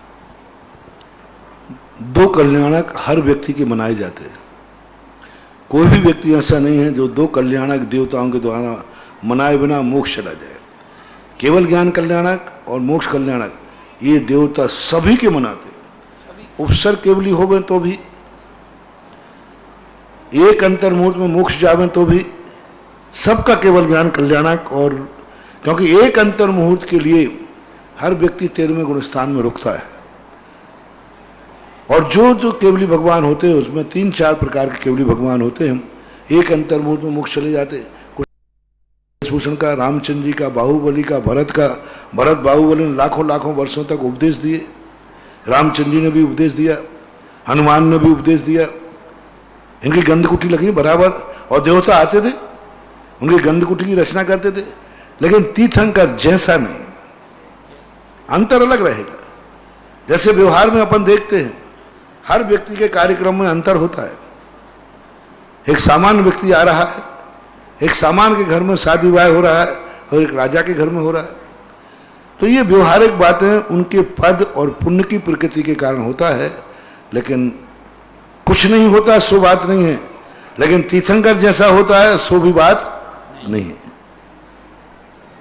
दो कल्याणक हर व्यक्ति के मनाए जाते हैं। कोई भी व्यक्ति ऐसा नहीं है जो दो कल्याणक देवताओं के द्वारा मनाए बिना मोक्ष चला जाए। केवल ज्ञान कल्याणक और मोक्ष कल्याणक ये देवता सभी के मनाते। उपसर केवली होवे तो भी, एक अंतर्मुहूर्त में मोक्ष जावे तो भी, सबका केवल ज्ञान कल्याणक। और क्योंकि एक अंतर्मुहूर्त के लिए हर व्यक्ति 13वें गुण स्थान में रुकता है। और जो केवली भगवान होते हैं उसमें 3-4 प्रकार के केवली भगवान होते हैं। एक अंतर्मुहूर्त में मोक्ष चले जाते। कुछ भूषण का, रामचंद्र जी का, बाहुबली का, भरत का। भरत बाहुबली ने लाखों वर्षों तक उपदेश दिए। रामचंद्र जी ने भी उपदेश दिया, हनुमान ने भी उपदेश दिया। इनकी गंधकुटी लगी बराबर और देवता आते थे, उनकी गंधकुटी की रचना करते थे। लेकिन तीर्थंकर जैसा नहीं, अंतर अलग रहेगा। जैसे व्यवहार में अपन देखते हैं हर व्यक्ति के कार्यक्रम में अंतर होता है। एक सामान्य व्यक्ति आ रहा है, एक सामान्य के घर में शादी विवाह हो रहा है और एक राजा के घर में हो रहा है। तो ये व्यवहारिक बातें उनके पद और पुण्य की प्रकृति के कारण होता है। लेकिन कुछ नहीं होता सो बात नहीं है, लेकिन तीर्थंकर जैसा होता है सो भी बात नहीं है।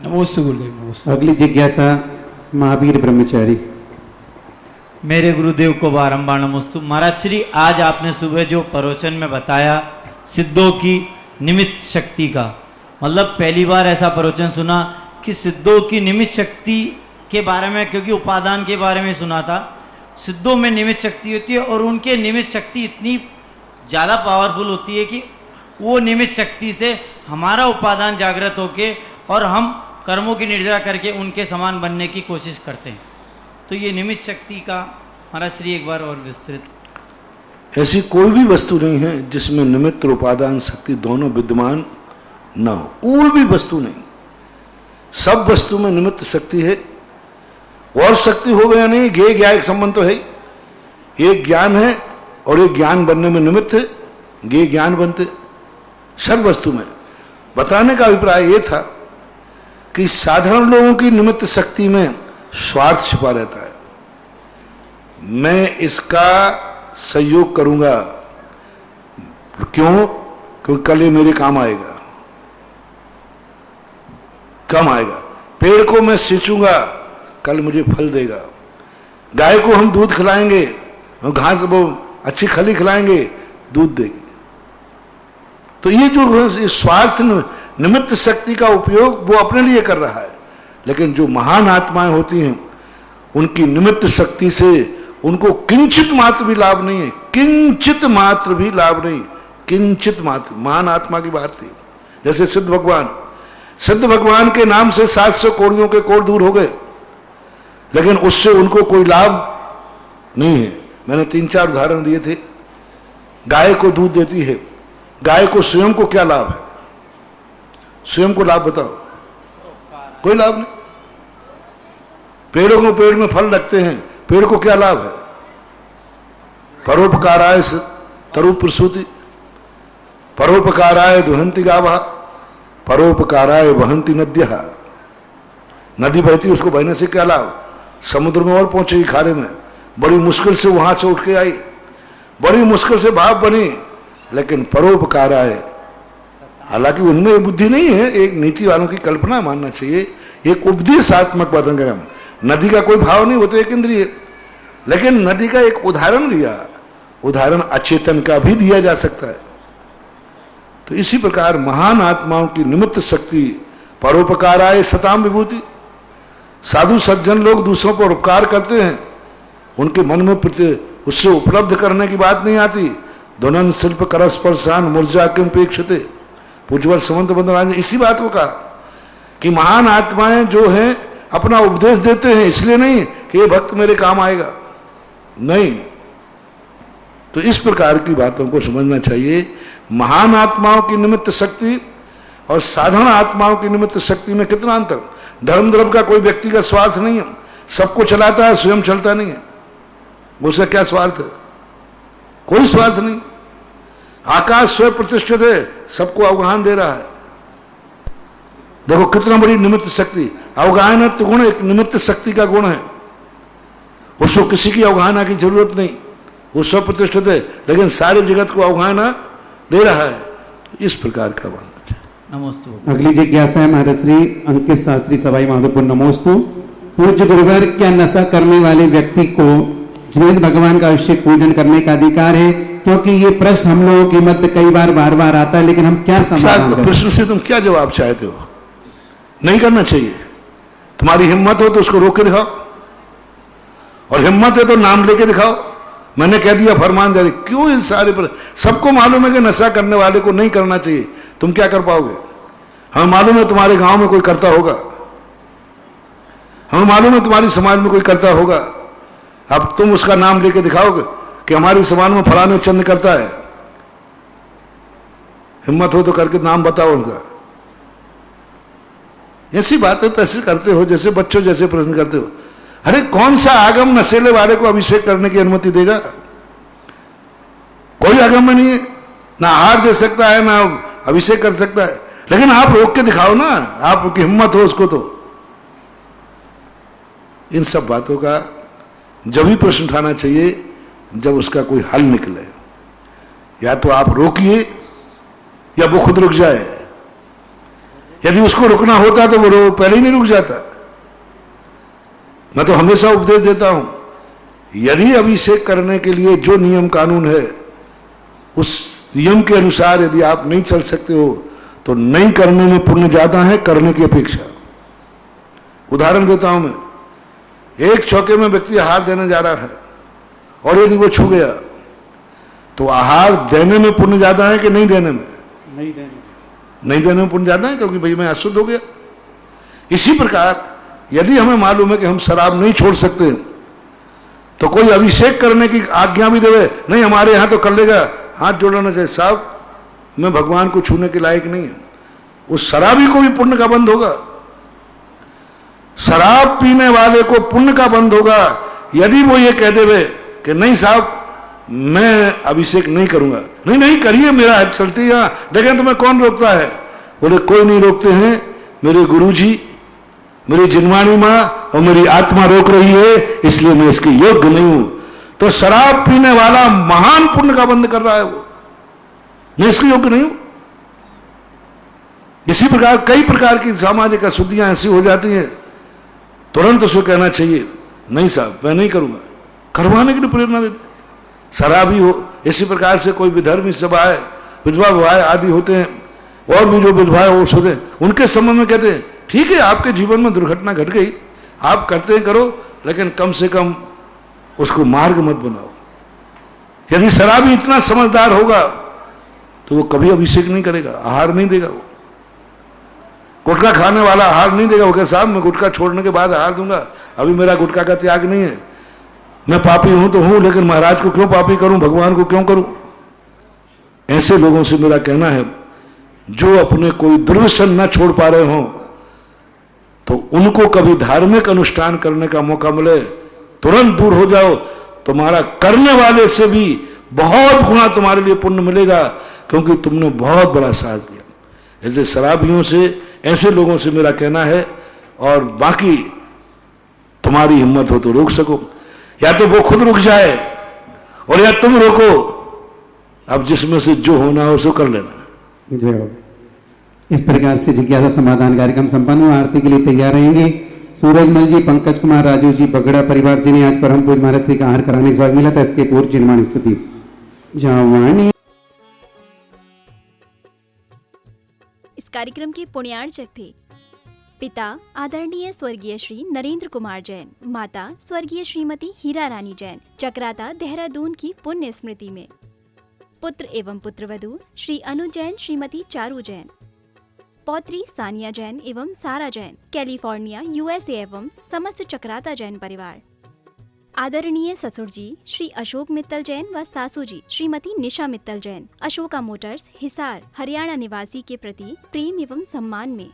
नमस्ते गुरुदेव। नमस्ते। अगली जिज्ञासा महावीर ब्रह्मचारी। मेरे गुरुदेव को बारंबार नमस्तु। महाराज श्री, आज आपने सुबह जो प्रवचन में बताया सिद्धों की निमित्त शक्ति का, मतलब पहली बार ऐसा प्रवचन सुना कि सिद्धों की निमित्त शक्ति के बारे में, क्योंकि उपादान के बारे में सुना था। सिद्धों में निमित्त शक्ति होती है और उनके निमित्त शक्ति इतनी ज़्यादा पावरफुल होती है कि वो निमित्त शक्ति से हमारा उपादान जागृत होके और हम कर्मों की निर्जरा करके उनके समान बनने की कोशिश करते हैं। तो ये निमित्त शक्ति का महाराज श्री एक बार और विस्तृत। ऐसी कोई भी वस्तु नहीं है जिसमें निमित्त और उपादान शक्ति दोनों विद्यमान न हो। कोई भी वस्तु नहीं, सब वस्तु में निमित्त शक्ति है। और शक्ति हो गया नहीं, ज्ञेय ज्ञायक संबंध तो है ही। एक ज्ञान है और एक ज्ञान बनने में निमित्त है, ज्ञेय ज्ञान बनते सब वस्तु में। बताने का अभिप्राय यह था कि साधारण लोगों की निमित्त शक्ति में स्वार्थ छिपा रहता है। मैं इसका सहयोग करूंगा, क्यों? क्योंकि कल ये मेरे काम आएगा, कम आएगा। पेड़ को मैं सींचूंगा, कल मुझे फल देगा। गाय को हम दूध खिलाएंगे, घास वो अच्छी खली खिलाएंगे, दूध देगी। तो ये जो स्वार्थ निमित्त शक्ति का उपयोग वो अपने लिए कर रहा है। लेकिन जो महान आत्माएं होती हैं उनकी निमित्त शक्ति से उनको किंचित मात्र भी लाभ नहीं है, किंचित मात्र भी लाभ नहीं, किंचित मात्र। महान आत्मा की बात थी। जैसे सिद्ध भगवान के नाम से 700 कोड़ियों के कोड़ दूर हो गए, लेकिन उससे उनको कोई लाभ नहीं है। मैंने 3-4 उदाहरण दिए थे। गाय को दूध देती है, गाय को स्वयं को क्या लाभ है? स्वयं को लाभ बताओ, कोई लाभ नहीं। पेड़ों को पेड़ में फल लगते हैं, पेड़ को क्या लाभ है? परोपकाराय तरु प्रसूति, परोपकाराय दुहंति गावः, परोपकाराय वहंति नद्यः। नदी बहती, उसको बहने से क्या लाभ? समुद्र में और पहुंचेगी, खारे में। बड़ी मुश्किल से वहां से उठ के आई, बड़ी मुश्किल से भाव बनी, लेकिन परोपकाराय। हालांकि उनमें बुद्धि नहीं है, एक नीति वालों की कल्पना मानना चाहिए, एक उपदेशात्मक पतंगम। नदी का कोई भाव नहीं होता, एक इंद्रिय। लेकिन नदी का एक उदाहरण दिया, उदाहरण अचेतन का भी दिया जा सकता है। तो इसी प्रकार महान आत्माओं की निमित्त शक्ति परोपकाराय सताम विभूति, साधु सज्जन लोग दूसरों पर उपकार करते हैं, उनके मन में उससे उपलब्ध करने की बात नहीं आती। धुनन शिल्प करस्पर्शान मूर्जा किम पेक्षते, पूज्यवर समंत बंदराज ने इसी बात को कहा कि महान आत्माएं जो हैं अपना उपदेश देते हैं इसलिए नहीं कि ये भक्त मेरे काम आएगा, नहीं। तो इस प्रकार की बातों को समझना चाहिए। महान आत्माओं की निमित्त शक्ति और साधारण आत्माओं की निमित्त शक्ति में कितना अंतर। धर्म द्रव्य का कोई व्यक्ति का स्वार्थ नहीं है, सबको चलाता है, स्वयं चलता नहीं है। उसका क्या स्वार्थ है? कोई स्वार्थ नहीं। आकाश स्वयं प्रतिष्ठित है, सबको अवगाहन दे रहा है। देखो कितना बड़ी निमित्त शक्ति। अवगाहनत्व गुण एक निमित्त शक्ति का गुण है, उसको किसी की अवगाहना की जरूरत नहीं, वो स्वयं प्रतिष्ठित है लेकिन सारे जगत को अवगाहना दे रहा है। तो इस प्रकार का वर्णन। नमोस्तु। अगली जिज्ञासा है महाराज श्री अंकित शास्त्री सवाई माधोपुर। नमोस्तु। पूज्य गुरुवर, क्या नशा करने वाले व्यक्ति को जीवित भगवान का अभिषेक पूजन करने का अधिकार है? क्योंकि ये प्रश्न हम लोगों के मध्य कई बार बार आता है, लेकिन हम क्या समाधान करें? प्रश्न से तुम क्या जवाब चाहते हो? नहीं करना चाहिए। तुम्हारी हिम्मत हो तो उसको रोक के दिखाओ, और हिम्मत है तो नाम लेके दिखाओ। मैंने कह दिया, फरमान जारी। क्यों इन सारे पर? सबको मालूम है कि नशा करने वाले को नहीं करना चाहिए, तुम क्या कर पाओगे? हमें मालूम है तुम्हारे गांव में कोई करता होगा, हमें मालूम है तुम्हारी समाज में कोई करता होगा। अब तुम उसका नाम लेके दिखाओगे कि हमारी समाज में फलाने चंद करता है? हिम्मत हो तो करके नाम बताओ उनका। ऐसी बातें पैसे करते हो जैसे बच्चों जैसे प्रश्न करते हो। अरे कौन सा आगम नशेले वाले को अभिषेक करने की अनुमति देगा? कोई आगम में नहीं है, ना आहार दे सकता है ना अभिषेक कर सकता है। लेकिन आप रोक के दिखाओ ना, आपकी हिम्मत हो उसको। तो इन सब बातों का जब ही प्रश्न उठाना चाहिए जब उसका कोई हल निकले। या तो आप रोकिए या वो खुद रुक जाए। यदि उसको रुकना होता तो वो पहले ही नहीं रुक जाता। मैं तो हमेशा उपदेश देता हूं, यदि अभिषेक करने के लिए जो नियम कानून है उस नियम के अनुसार यदि आप नहीं चल सकते हो तो नहीं करने में पुण्य ज्यादा है करने की अपेक्षा। उदाहरण देता हूं मैं, एक चौके में व्यक्ति आहार देने जा रहा है और यदि वो छू गया तो आहार देने में पुण्य ज्यादा है कि नहीं देने में? नहीं देने में पुण्य ज्यादा है, क्योंकि भाई मैं अशुद्ध हो गया। इसी प्रकार यदि हमें मालूम है कि हम शराब नहीं छोड़ सकते तो कोई अभिषेक करने की आज्ञा भी देवे, नहीं हमारे यहां तो कर लेगा, हाथ जोड़ना चाहिए, साहब मैं भगवान को छूने के लायक नहीं हूं, उस शराबी को भी पुण्य का बंद होगा। शराब पीने वाले को पुण्य का बंद होगा यदि वो ये कह देवे कि नहीं साहब मैं अभिषेक नहीं करूंगा। नहीं नहीं करिए, मेरा चलती है, यहां देखें तुम्हें कौन रोकता है? बोले कोई नहीं रोकते हैं, मेरे गुरुजी, मेरी जिनवाणी मां और मेरी आत्मा रोक रही है, इसलिए मैं इसके योग्य नहीं हूं। तो शराब पीने वाला महान पुण्य का बंद कर रहा है, वो मैं इसके योग्य नहीं हूं। इसी प्रकार कई प्रकार की सामाजिक अशुद्धियां ऐसी हो जाती हैं, तुरंत उसको कहना चाहिए नहीं साहब मैं नहीं करूंगा, करवाने के लिए प्रेरणा देते। शराबी हो, इसी प्रकार से कोई विधर्मी सभाएं, विधवा विवाह आदि होते हैं, और भी जो विधवा होते हैं, उनके संबंध में कहते हैं ठीक है आपके जीवन में दुर्घटना घट गई, आप करते हैं करो, लेकिन कम से कम उसको मार्ग मत बनाओ। यदि शराबी इतना समझदार होगा तो वो कभी अभिषेक नहीं करेगा, आहार नहीं देगा। वो गुटखा खाने वाला आहार नहीं देगा, वो कहे साहब मैं गुटखा छोड़ने के बाद आहार दूंगा, अभी मेरा गुटखा का त्याग नहीं है, मैं पापी हूं तो हूं, लेकिन महाराज को क्यों पापी करूं, भगवान को क्यों करूं? ऐसे लोगों से मेरा कहना है जो अपने कोई दुर्व्यसन न छोड़ पा रहे हों तो उनको कभी धार्मिक अनुष्ठान करने का मौका मिले तुरंत दूर हो जाओ, तुम्हारा करने वाले से भी बहुत गुना तुम्हारे लिए पुण्य मिलेगा, क्योंकि तुमने बहुत बड़ा साथ दिया। ऐसे शराबियों से, ऐसे लोगों से मेरा कहना है, और बाकी तुम्हारी हिम्मत हो तो रोक सको, या तो वो खुद रुक जाए और या तुम रोको। अब जिसमें से जो होना हो सो कर लेना। जय हो। इस प्रकार से जिज्ञासा समाधान कार्यक्रम संपन्न हुआ। आरती के लिए तैयार रहेंगे सूरजमल जी, पंकज कुमार, राजू जी, बगड़ा परिवार, जिन्हें आज परम पूज्य महाराज श्री का आहार कराने के बाद मिला था, इसके पूर्व जिनवाणी स्तुति। जवानी इस कार्यक्रम के पुण्यार्चक थे पिता आदरणीय स्वर्गीय श्री नरेंद्र कुमार जैन, माता स्वर्गीय श्रीमती हीरा रानी जैन, चक्राता देहरादून की पुण्य स्मृति में। पुत्र एवं पुत्रवधू श्री अनुज जैन, श्रीमती चारू जैन। पौत्री सानिया जैन एवं सारा जैन, कैलिफोर्निया USA एवं समस्त चक्राता जैन परिवार। आदरणीय ससुर जी श्री अशोक मित्तल जैन व सासू जी श्रीमती निशा मित्तल जैन, अशोका मोटर्स, हिसार, हरियाणा निवासी के प्रति प्रेम एवं सम्मान में।